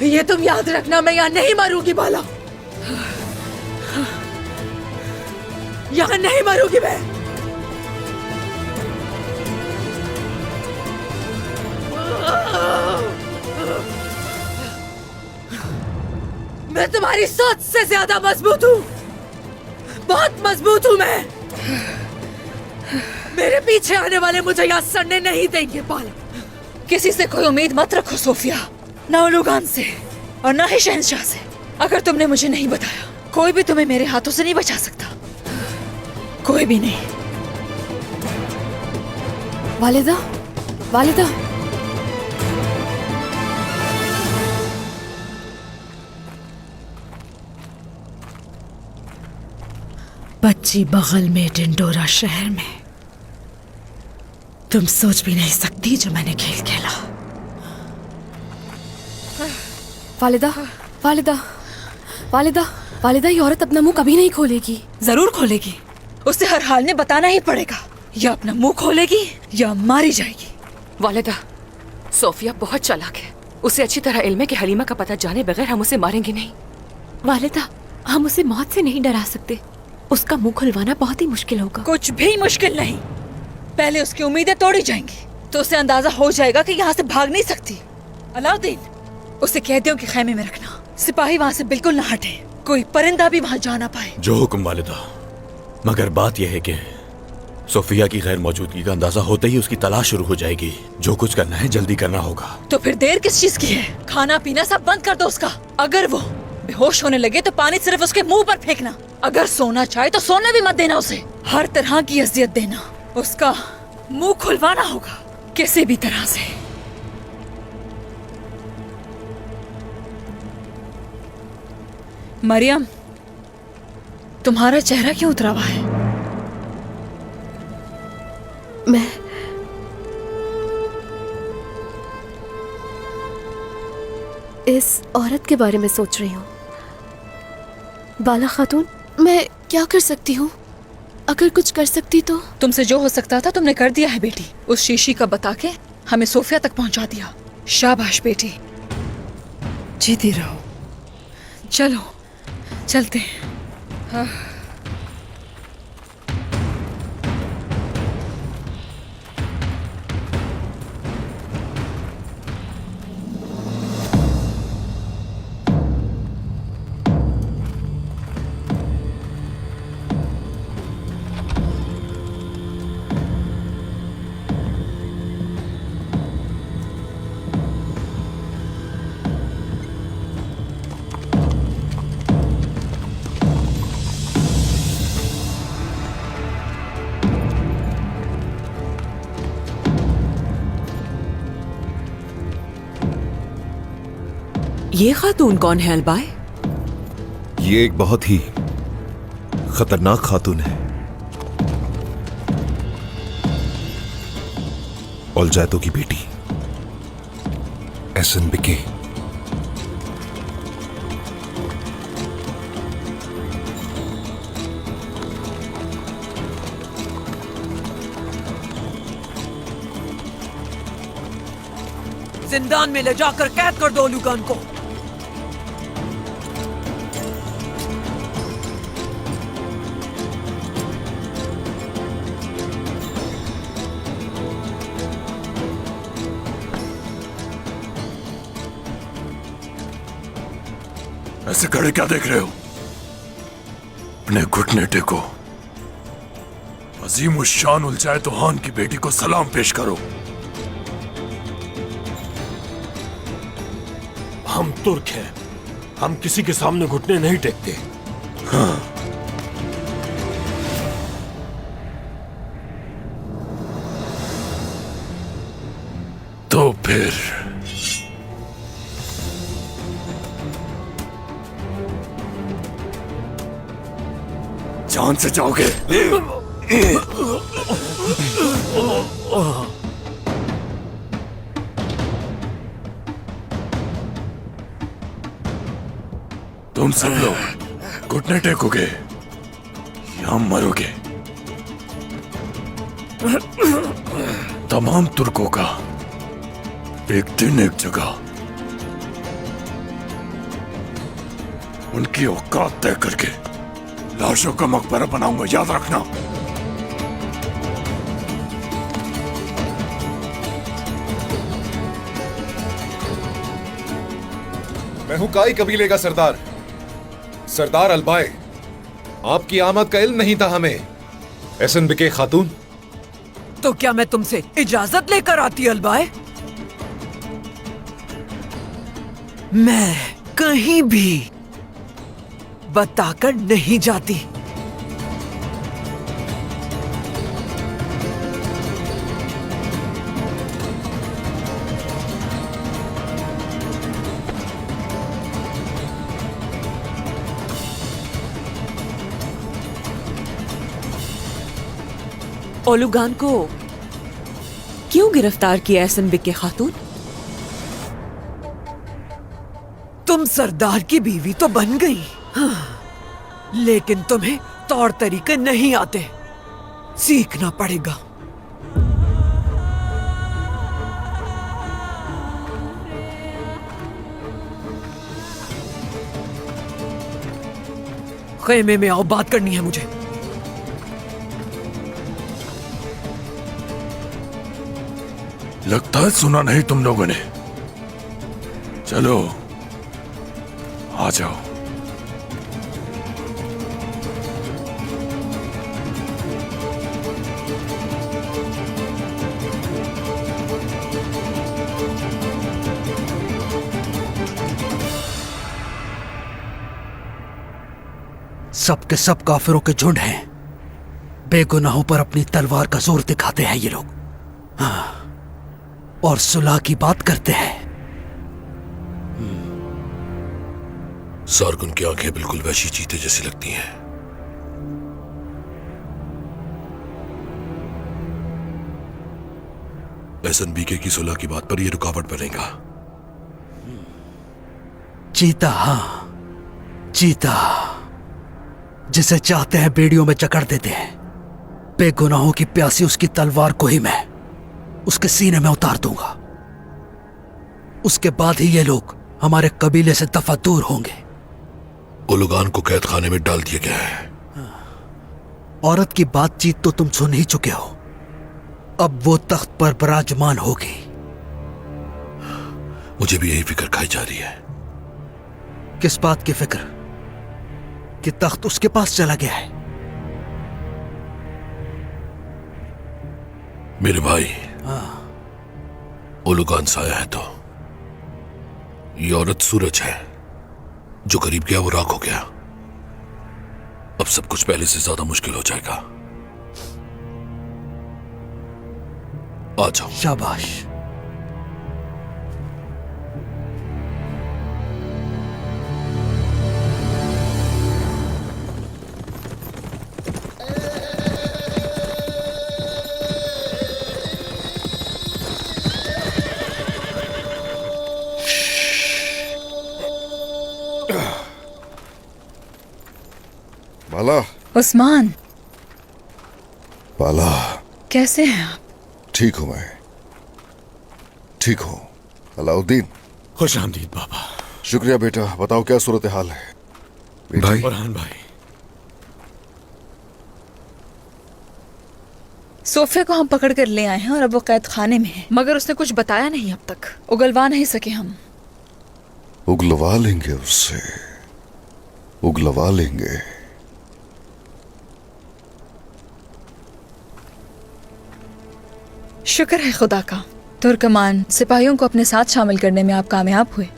ये तुम याद रखना, मैं यहाँ नहीं मरूंगी बाला। यहाँ नहीं मरूंगी मैं। मैं तुम्हारी सोच से ज्यादा मजबूत हूँ। बहुत मजबूत हूँ मैं। मेरे पीछे आने वाले मुझे यहाँ सड़ने नहीं देंगे बाला। किसी से कोई उम्मीद मत रखो सोफिया, ना उलूगान से और ना ही शहंशाह से। अगर तुमने मुझे नहीं बताया, कोई भी तुम्हें मेरे हाथों से नहीं बचा सकता। कोई भी नहीं। वालिदा, वालिदा। बच्ची बगल में डिंडोरा शहर में। तुम सोच भी नहीं सकती जो मैंने खेल खेला। वालिदा, वालिदा, वालिदा, वालिदा, ये औरत अपना मुंह कभी नहीं खोलेगी। जरूर खोलेगी। उसे हर हाल में बताना ही पड़ेगा। या अपना मुंह खोलेगी या मारी जाएगी। वालिदा, सोफिया बहुत चालाक है। उसे अच्छी तरह इल्म है कि हलीमा का पता जाने बगैर हम उसे मारेंगे नहीं। वालिदा, हम उसे मौत से नहीं डरा सकते। उसका मुंह खुलवाना बहुत ही मुश्किल होगा। कुछ भी मुश्किल नहीं। पहले उसकी उम्मीदें तोड़ी जाएंगी तो उसे अंदाजा हो जाएगा कि यहाँ से भाग नहीं सकती। अलाउद्दीन, उसे कैदियों के खेमे में रखना। सिपाही वहाँ से बिल्कुल न हटे, कोई परिंदा भी वहाँ जा ना पाए। जो हुक्म वालिदा। मगर बात यह है कि सोफिया की गैर मौजूदगी का अंदाजा होते ही उसकी तलाश शुरू हो जाएगी। जो कुछ करना है जल्दी करना होगा। तो फिर देर किस चीज की है? खाना पीना सब बंद कर दो उसका। अगर वो बेहोश होने लगे तो पानी सिर्फ उसके मुंह पर फेंकना। अगर सोना चाहे तो सोने भी मत देना उसे। हर तरह की अजियत देना। उसका मुंह खुलवाना होगा किसी भी तरह से। मरियम, तुम्हारा चेहरा क्यों उतरा हुआ है? मैं इस औरत के बारे में सोच रही हूँ। बाला खातून, मैं क्या कर सकती हूँ? अगर कुछ कर सकती तो। तुमसे जो हो सकता था तुमने कर दिया है बेटी। उस शीशी का बता के हमें सोफिया तक पहुंचा दिया। शाबाश बेटी, जीती रहो। चलो चलते हैं। हाँ। ये खातून कौन है अलबाय? ये एक बहुत ही खतरनाक खातून है। औलजैतो की बेटी एहसन बिके। जिंदान में ले जाकर कैद कर दो लुगान को। ऐसे खड़े क्या देख रहे हो? अपने घुटने टेको। अजीम उस शान उलझाए तो हान की बेटी को सलाम पेश करो। हम तुर्क हैं, हम किसी के सामने घुटने नहीं टेकते। हाँ। तो फिर जान से जाओगे। तुम सब लोग घुटने टेकोगे या मरोगे। तमाम तुर्कों का एक दिन एक जगह उनकी औकात तय करके लाशों का मकबरा बनाऊंगा, याद रखना। मैं हूं काई कबीले का सरदार, सरदार अलबाए। आपकी आमद का इल्म नहीं था हमें, एसएनबीके खातून। तो क्या मैं तुमसे इजाजत लेकर आती अलबाए? मैं कहीं भी बताकर नहीं जाती। ओलुगान को क्यों गिरफ्तार किया एसएनबीके खातून? तुम सरदार की बीवी तो बन गई, हाँ, लेकिन तुम्हें तौर तरीके नहीं आते, सीखना पड़ेगा। खेमे में आओ, बात करनी है मुझे। लगता है सुना नहीं तुम लोगों ने। चलो आ जाओ। सब के सब काफिरों के झुंड हैं। बेगुनाहों पर अपनी तलवार का जोर दिखाते हैं ये लोग, हाँ, और सुलह की बात करते हैं। सारगुन की आंखें बिल्कुल वैसी चीते जैसी लगती हैं। एसएनबीके की सुलह की बात पर यह रुकावट बनेगा। चीता, हाँ, चीता जिसे चाहते हैं बेड़ियों में जकड़ देते हैं। बेगुनाहों की प्यासी उसकी तलवार को ही मैं उसके सीने में उतार दूंगा। उसके बाद ही ये लोग हमारे कबीले से दफा दूर होंगे। ओलुगान को कैद खाने में डाल दिया गया है। औरत की बातचीत तो तुम सुन ही चुके हो। अब वो तख्त पर विराजमान होगी। मुझे भी यही फिक्र खाई जा रही है। किस बात की फिक्र? कि तख्त उसके पास चला गया है। मेरे भाई, ओलुगान साया है तो ये औरत सूरज है। जो करीब गया वो राख हो गया। अब सब कुछ पहले से ज्यादा मुश्किल हो जाएगा। आ जाओ। शाबाश। बाला। उस्मान, बाला, कैसे हैं आप? ठीक हूं मैं, ठीक हूं। अलाउद्दीन। खुश आमदीद बाबा। शुक्रिया बेटा। बताओ क्या सूरत हाल है? भाई। फरहान भाई। सोफिया को हम पकड़ कर ले आए हैं और अब वो कैद खाने में है, मगर उसने कुछ बताया नहीं अब तक। उगलवा नहीं सके हम। उगलवा लेंगे उससे। उगलवा लेंगे। शुक्र है खुदा का, तुर्कमान सिपाहियों को अपने साथ शामिल करने में आप कामयाब हुए।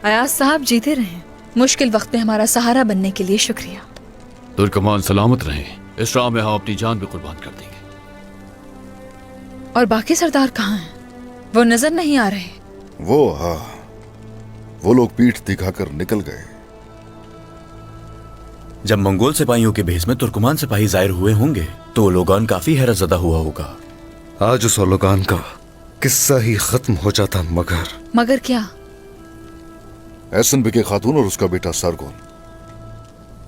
अयाज साहब जीते रहे, मुश्किल वक्त में हमारा सहारा बनने के लिए शुक्रिया। तुर्कमान सलामत रहे, इस राह में हम अपनी जान भी कुर्बान कर देंगे। और बाकी सरदार कहाँ हैं? वो नजर नहीं आ रहे। वो लोग पीठ दिखाकर निकल गए। जब मंगोल सिपाहियों के भेस में तुर्कमान सिपाही जाहिर हुए होंगे तो ओलोगान काफी हैरतज़दा हुआ होगा। आज उस ओलोगान का किस्सा ही खत्म हो जाता, मगर क्या? एहसन बिके खातून और उसका बेटा सरगोन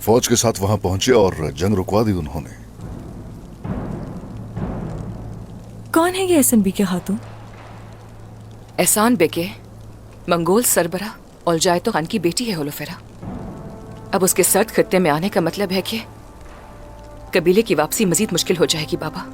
फौज के साथ वहां पहुंचे और जंग रुकवा दी उन्होंने। कौन है ये एहसन बिके खातून? एहसान बेके मंगोल सरबरा ओलजाय तो खान की बेटी है होलोफेरा। अब उसके सर्द खत्ते में आने का मतलब है कि कबीले की वापसी मजीद मुश्किल हो जाएगी बाबा।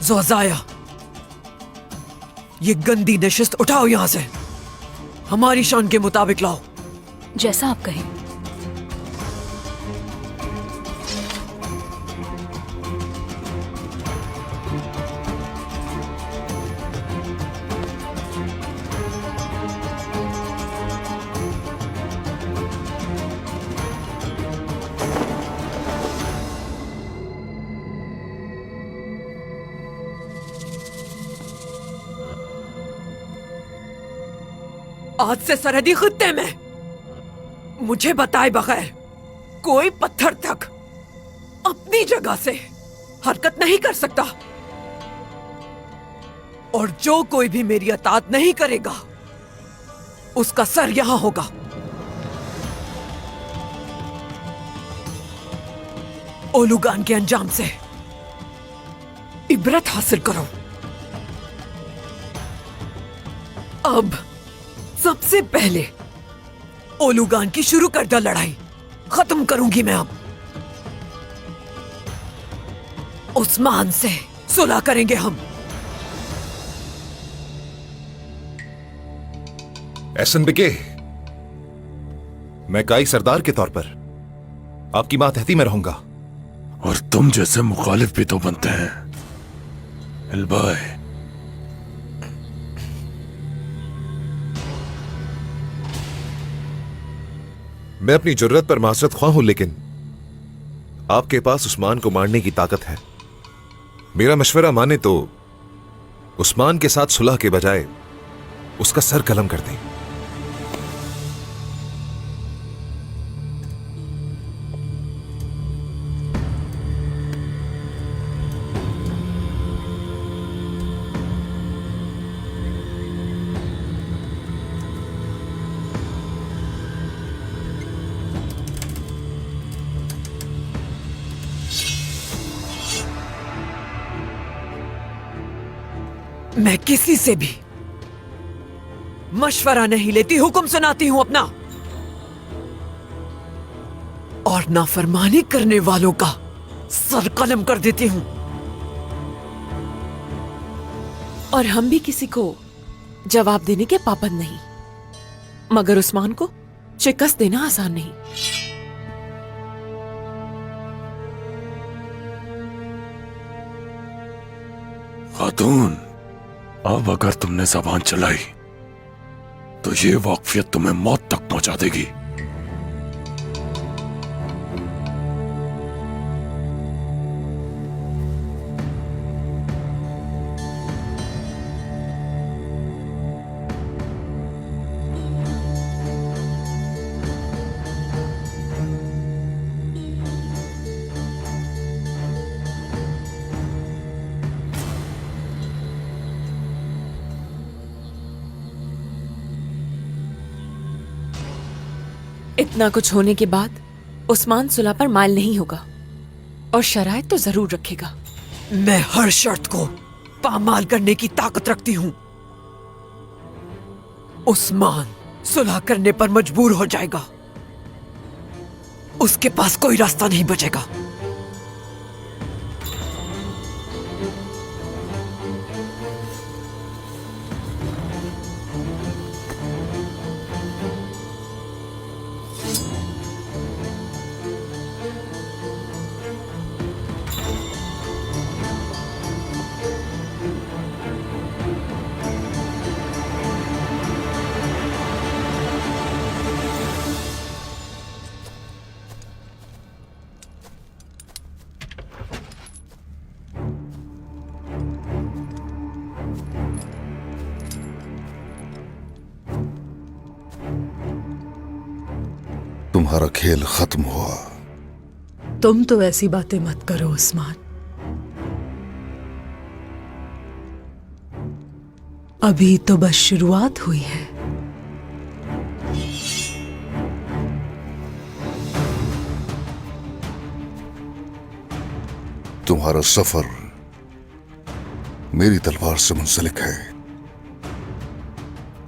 ज़ोज़ाया, ये गंदी नशिस्त उठाओ यहां से, हमारी शान के मुताबिक लाओ। जैसा आप कहें। आज से सरहदी खित्ते में मुझे बताए बगैर कोई पत्थर तक अपनी जगह से हरकत नहीं कर सकता, और जो कोई भी मेरी अतात नहीं करेगा उसका सर यहां होगा। ओलुगान के अंजाम से इबरत हासिल करो। अब सबसे पहले ओलुगान की शुरू करदा लड़ाई खत्म करूंगी मैं। अब उस्मान से सुलह करेंगे हम। एहसन बिके, मैं काई सरदार के तौर पर आपकी मातहती में रहूंगा। और तुम जैसे मुखालिफ भी तो बनते हैं इल्बाई। मैं अपनी जुर्रत पर मासरत ख्वाह हूं, लेकिन आपके पास उस्मान को मारने की ताकत है। मेरा मशवरा माने तो उस्मान के साथ सुलह के बजाय उसका सर कलम कर दें। मैं किसी से भी मशवरा नहीं लेती, हुक्म सुनाती हूं अपना, और नाफरमानी करने वालों का सर कलम कर देती हूं। और हम भी किसी को जवाब देने के पाबंद नहीं, मगर उस्मान को शिकस्त देना आसान नहीं। खातून, अब अगर तुमने जबान चलाई तो ये वाकफियत तुम्हें मौत तक पहुंचा देगी। इतना कुछ होने के बाद उस्मान सुलह पर माइल नहीं होगा और शराइत तो जरूर रखेगा। मैं हर शर्त को पामाल करने की ताकत रखती हूँ। उस्मान सुलह करने पर मजबूर हो जाएगा, उसके पास कोई रास्ता नहीं बचेगा। तुम्हारा खेल खत्म हुआ। तुम तो ऐसी बातें मत करो उस्मान। अभी तो बस शुरुआत हुई है। तुम्हारा सफर मेरी तलवार से मुंसलिक है।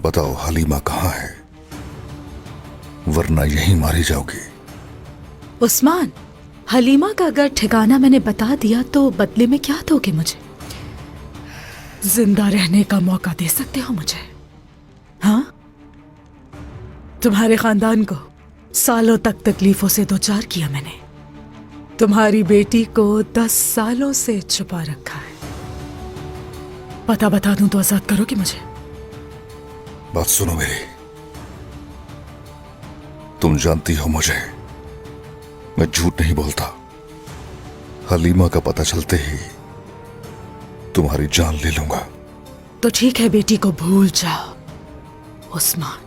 बताओ हलीमा कहां है, वरना यहीं मारी जाओगी। उस्मान, हलीमा का अगर ठिकाना मैंने बता दिया तो बदले में क्या दोगे मुझे? जिंदा रहने का मौका दे सकते हो मुझे? हाँ, तुम्हारे खानदान को सालों तक तकलीफों से दो चार किया मैंने। तुम्हारी बेटी को 10 सालों से छुपा रखा है। पता बता दूं तो आजाद करोगे मुझे? बात सुनो मेरी, तुम जानती हो मुझे, मैं झूठ नहीं बोलता। हलीमा का पता चलते ही तुम्हारी जान ले लूंगा। तो ठीक है, बेटी को भूल जाओ उस्मान।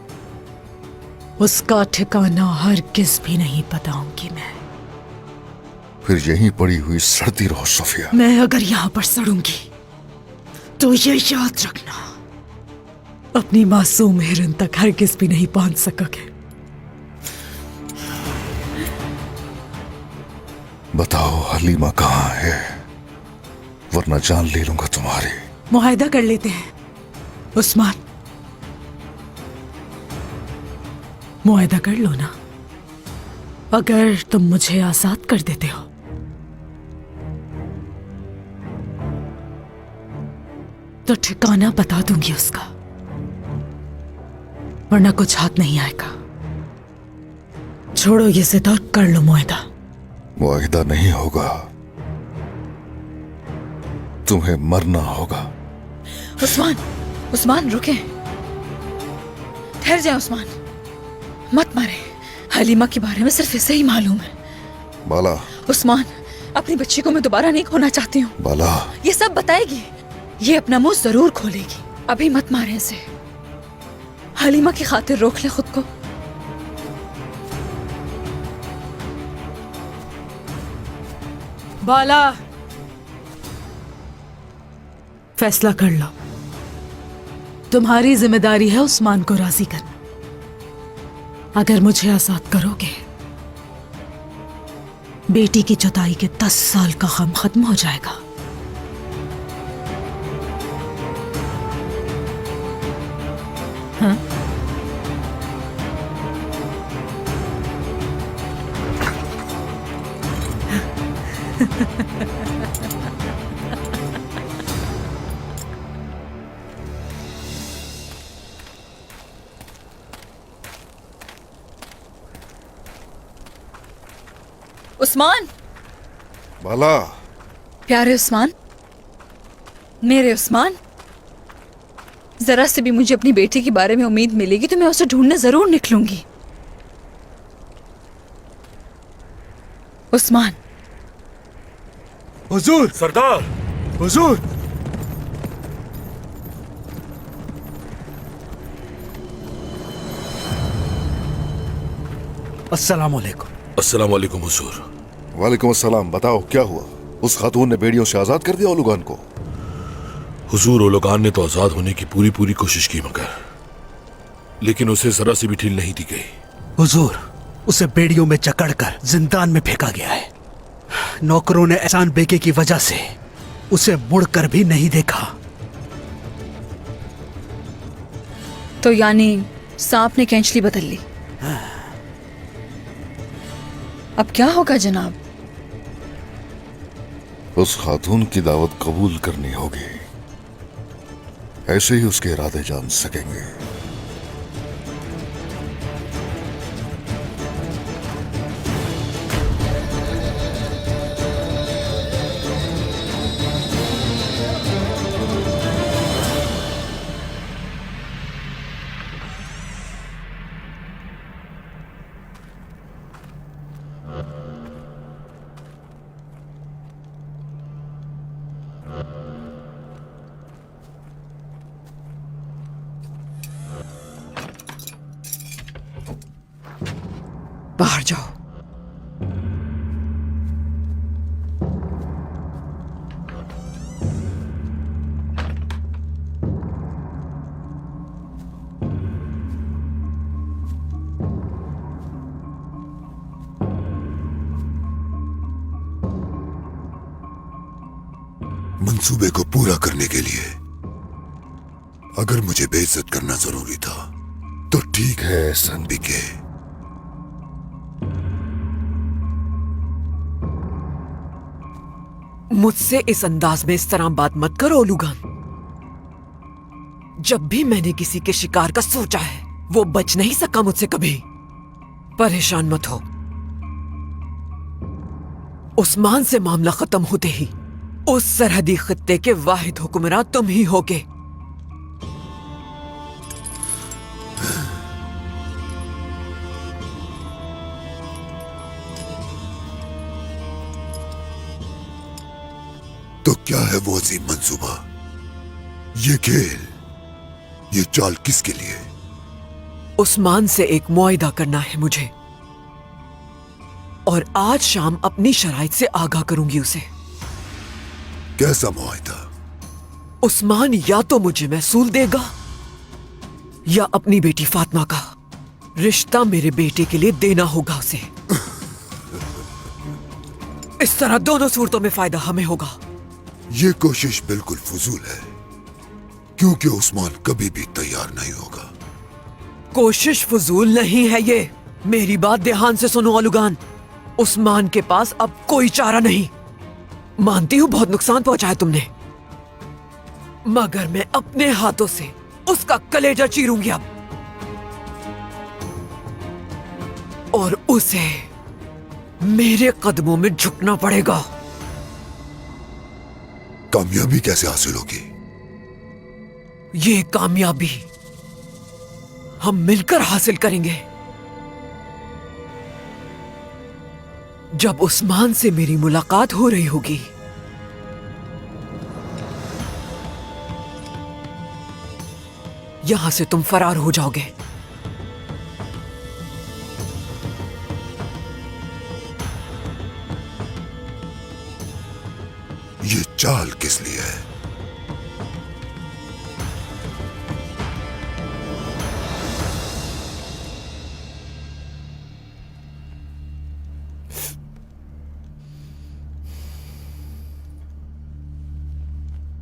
उसका ठिकाना हरगिज़ भी नहीं बताऊंगी मैं। फिर यहीं पड़ी हुई सड़ती रहो सोफिया। मैं अगर यहां पर सड़ूंगी तो ये याद रखना, अपनी मासूम हिरन तक हरगिज़ भी नहीं पहुंच सकोगे। बताओ हलीमा कहां है, वरना जान ले लूंगा तुम्हारी। मुआहदा कर लेते हैं उस्मान, मुआहदा कर लो ना। अगर तुम मुझे आजाद कर देते हो तो ठिकाना बता दूंगी उसका, वरना कुछ हाथ नहीं आएगा। छोड़ो ये जिद और कर लो मुआहदा। मुआहदा नहीं होगा, तुम्हें मरना होगा। उस्मान, उस्मान रुके, ठहर जाए उस्मान, मत मारे। हलीमा के बारे में सिर्फ इसे ही मालूम है। बाला, उस्मान, अपनी बच्ची को मैं दोबारा नहीं खोना चाहती हूँ। बाला, ये सब बताएगी, ये अपना मुंह जरूर खोलेगी। अभी मत मारे इसे, हलीमा की खातिर रोक ले खुद को। बाला, फैसला कर लो। तुम्हारी जिम्मेदारी है उस्मान को राजी करना। अगर मुझे आजाद करोगे, बेटी की जुदाई के 10 साल का गम खत्म हो जाएगा। हाँ? उस्मान, बाला। प्यारे उस्मान, मेरे उस्मान, जरा से भी मुझे अपनी बेटी के बारे में उम्मीद मिलेगी तो मैं उसे ढूंढने जरूर निकलूंगी। उस्मान। हुजूर, सरदार, हुजूर। अस्सलाम वालेकुम। अस्सलाम वालेकुम हुजूर। वालेकुम अस्सलाम। बताओ क्या हुआ? उस खातून ने बेड़ियों से आजाद कर दिया ओलुगान को? हुजूर, ओलुगान ने तो आजाद होने की पूरी पूरी कोशिश की, मगर लेकिन उसे जरा सी भी ढील नहीं दी गई। हुजूर, उसे बेड़ियों में जकड़कर जिंदान में फेंका गया है। नौकरों ने एहसान बेके की वजह से उसे मुड़कर भी नहीं देखा। तो यानी सांप ने कैंचली बदल ली। अब क्या होगा जनाब? उस खातून की दावत कबूल करनी होगी, ऐसे ही उसके इरादे जान सकेंगे। बाहर जाओ। मंसूबे को पूरा करने के लिए अगर मुझे बेइज्जत करना जरूरी था तो ठीक है सनबिके। मुझसे इस अंदाज में इस तरह बात मत करो ओलुगान। जब भी मैंने किसी के शिकार का सोचा है वो बच नहीं सका मुझसे कभी। परेशान मत हो। उस्मान से मामला खत्म होते ही उस सरहदी खित्ते के वाहिद हुक्मरान तुम ही होगे। तो क्या है वो अजीम मंसूबा? ये खेल, ये चाल किसके लिए? उस्मान से एक मुआहिदा करना है मुझे, और आज शाम अपनी शराइत से आगाह करूंगी उसे। कैसा मुआहिदा? उस्मान या तो मुझे महसूल देगा या अपनी बेटी फातिमा का रिश्ता मेरे बेटे के लिए देना होगा उसे। इस तरह दोनों सूरतों में फायदा हमें होगा। ये कोशिश बिल्कुल फजूल है, क्योंकि उस्मान कभी भी तैयार नहीं होगा। कोशिश फजूल नहीं है ये। मेरी बात ध्यान से सुनो ओलुगान। उस्मान के पास अब कोई चारा नहीं। मानती हूं बहुत नुकसान पहुंचाया तुमने, मगर मैं अपने हाथों से उसका कलेजा चीरूंगी अब, और उसे मेरे कदमों में झुकना पड़ेगा। कामयाबी कैसे हासिल होगी? ये कामयाबी हम मिलकर हासिल करेंगे। जब उस्मान से मेरी मुलाकात हो रही होगी, यहां से तुम फरार हो जाओगे। ये चाल किस लिए है?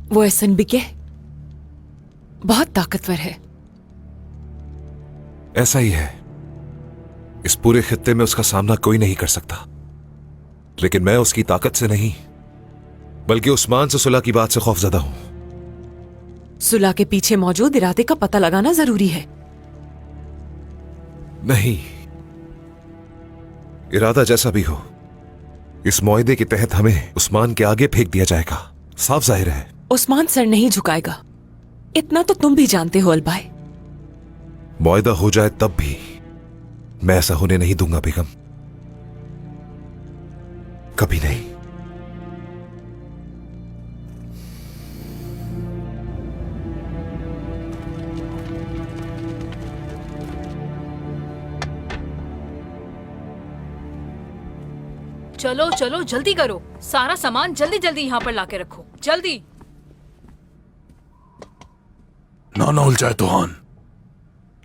वो एसएनबीके बहुत ताकतवर है। ऐसा ही है। इस पूरे खित्ते में उसका सामना कोई नहीं कर सकता। लेकिन मैं उसकी ताकत से नहीं, बल्कि उस्मान से सुलह की बात से खौफजदा हूं। सुलह के पीछे मौजूद इरादे का पता लगाना जरूरी है। नहीं, इरादा जैसा भी हो, इस मुआहदे के तहत हमें उस्मान के आगे फेंक दिया जाएगा। साफ जाहिर है। उस्मान सर नहीं झुकाएगा, इतना तो तुम भी जानते हो अलबाई। मुआहदा हो जाए तब भी मैं ऐसा होने नहीं दूंगा बेगम, कभी नहीं। चलो चलो जल्दी करो, सारा सामान जल्दी जल्दी यहाँ पर लाके रखो, जल्दी। ना उलझाए तुहान,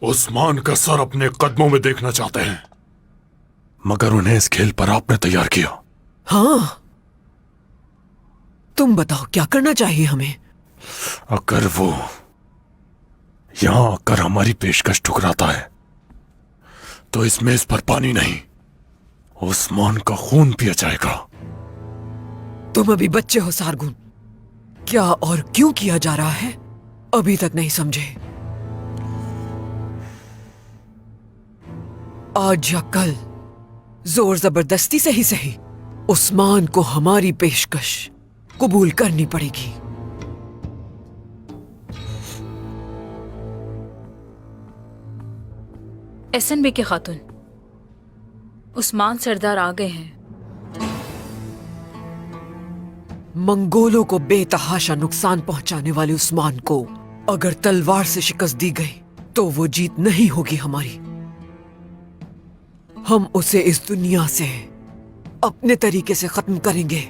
उस्मान का सर अपने कदमों में देखना चाहते हैं, मगर उन्हें इस खेल पर आपने तैयार किया। हाँ, तुम बताओ क्या करना चाहिए हमें? अगर वो यहां आकर हमारी पेशकश ठुकराता है तो इस मेज पर पानी नहीं, उस्मान का खून पिया जाएगा। तुम अभी बच्चे हो सारगुन, क्या और क्यों किया जा रहा है अभी तक नहीं समझे। आज या कल जोर जबरदस्ती से ही सही उस्मान को हमारी पेशकश कबूल करनी पड़ेगी। एहसन बेके खातून, उस्मान सरदार आ गए हैं। मंगोलों को बेतहाशा नुकसान पहुंचाने वाले उस्मान को अगर तलवार से शिकस्त दी गई तो वो जीत नहीं होगी हमारी। हम उसे इस दुनिया से अपने तरीके से खत्म करेंगे।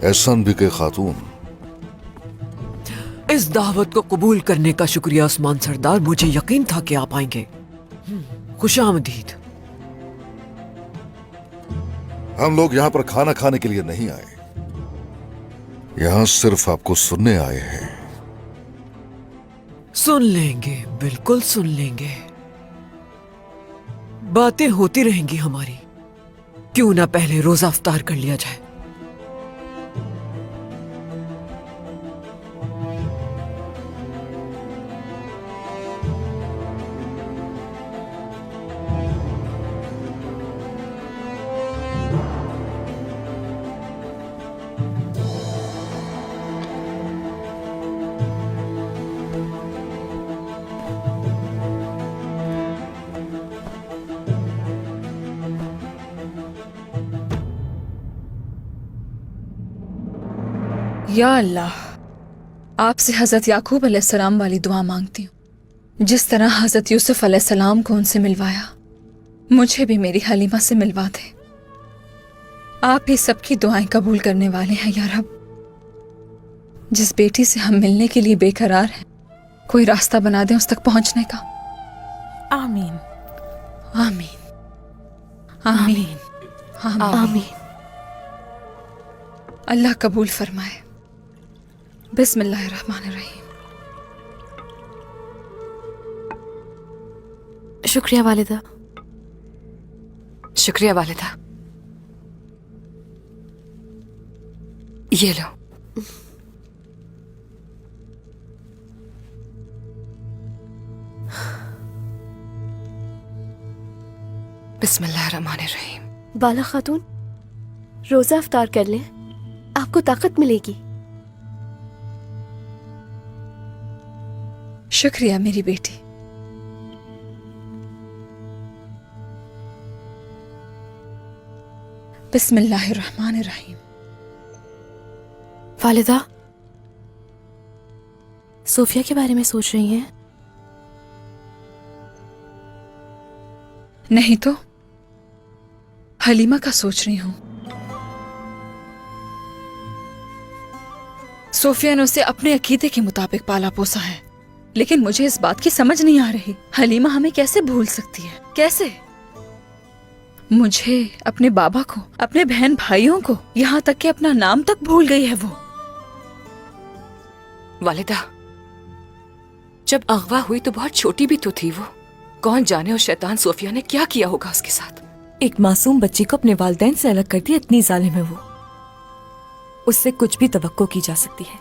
एहसान भी के खातून, इस दावत को कबूल करने का शुक्रिया उस्मान सरदार, मुझे यकीन था कि आप आएंगे। खुशामदीद। हम लोग यहाँ पर खाना खाने के लिए नहीं आए, यहाँ सिर्फ आपको सुनने आए हैं। सुन लेंगे, बिल्कुल सुन लेंगे। बातें होती रहेंगी हमारी, क्यों ना पहले रोजा अफ्तार कर लिया जाए। या अल्लाह, आपसे हजरत याकूब अलैहिस्सलाम वाली दुआ मांगती हूँ। जिस तरह हजरत यूसुफ अलैहिस्सलाम को उनसे मिलवाया, मुझे भी मेरी हलीमा से मिलवा दे। आप ही सबकी दुआएं कबूल करने वाले हैं या रब। जिस बेटी से हम मिलने के लिए बेकरार हैं, कोई रास्ता बना दें उस तक पहुंचने का। आमीन आमीन आमीन आमीन, आमीन। अल्लाह कबूल फरमाए। बिस्मिल्लाहिर्रहमानिर्रहीम। शुक्रिया वालिदा। शुक्रिया वालिदा। ये लो। बिस्मिल्लाहिर्रहमानिर्रहीम। बाला खातून, रोजा अफ्तार कर लें, आपको ताकत मिलेगी। शुक्रिया मेरी बेटी। बिस्मिल्लाहिर्रहमानिर्रहीम। वालिदा, सोफिया के बारे में सोच रही हैं? नहीं तो हलीमा का सोच रही हूं। सोफिया ने उसे अपने अकीदे के मुताबिक पाला पोसा है, लेकिन मुझे इस बात की समझ नहीं आ रही, हलीमा हमें कैसे भूल सकती है? कैसे? मुझे, अपने बाबा को, अपने बहन भाइयों को, यहाँ तक कि अपना नाम तक भूल गई है वो। वालिदा, जब अगवा हुई तो बहुत छोटी भी तो थी वो। कौन जाने उस शैतान सोफिया ने क्या किया होगा उसके साथ। एक मासूम बच्ची को अपने वालिदैन से अलग कर दिया, इतनी जालिम है वो। उससे कुछ भी तवक्को की जा सकती है।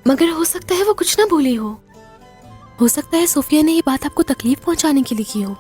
मगर हो सकता है वो कुछ ना भूली हो सकता है सोफिया ने ये बात आपको तकलीफ पहुंचाने के लिए की हो।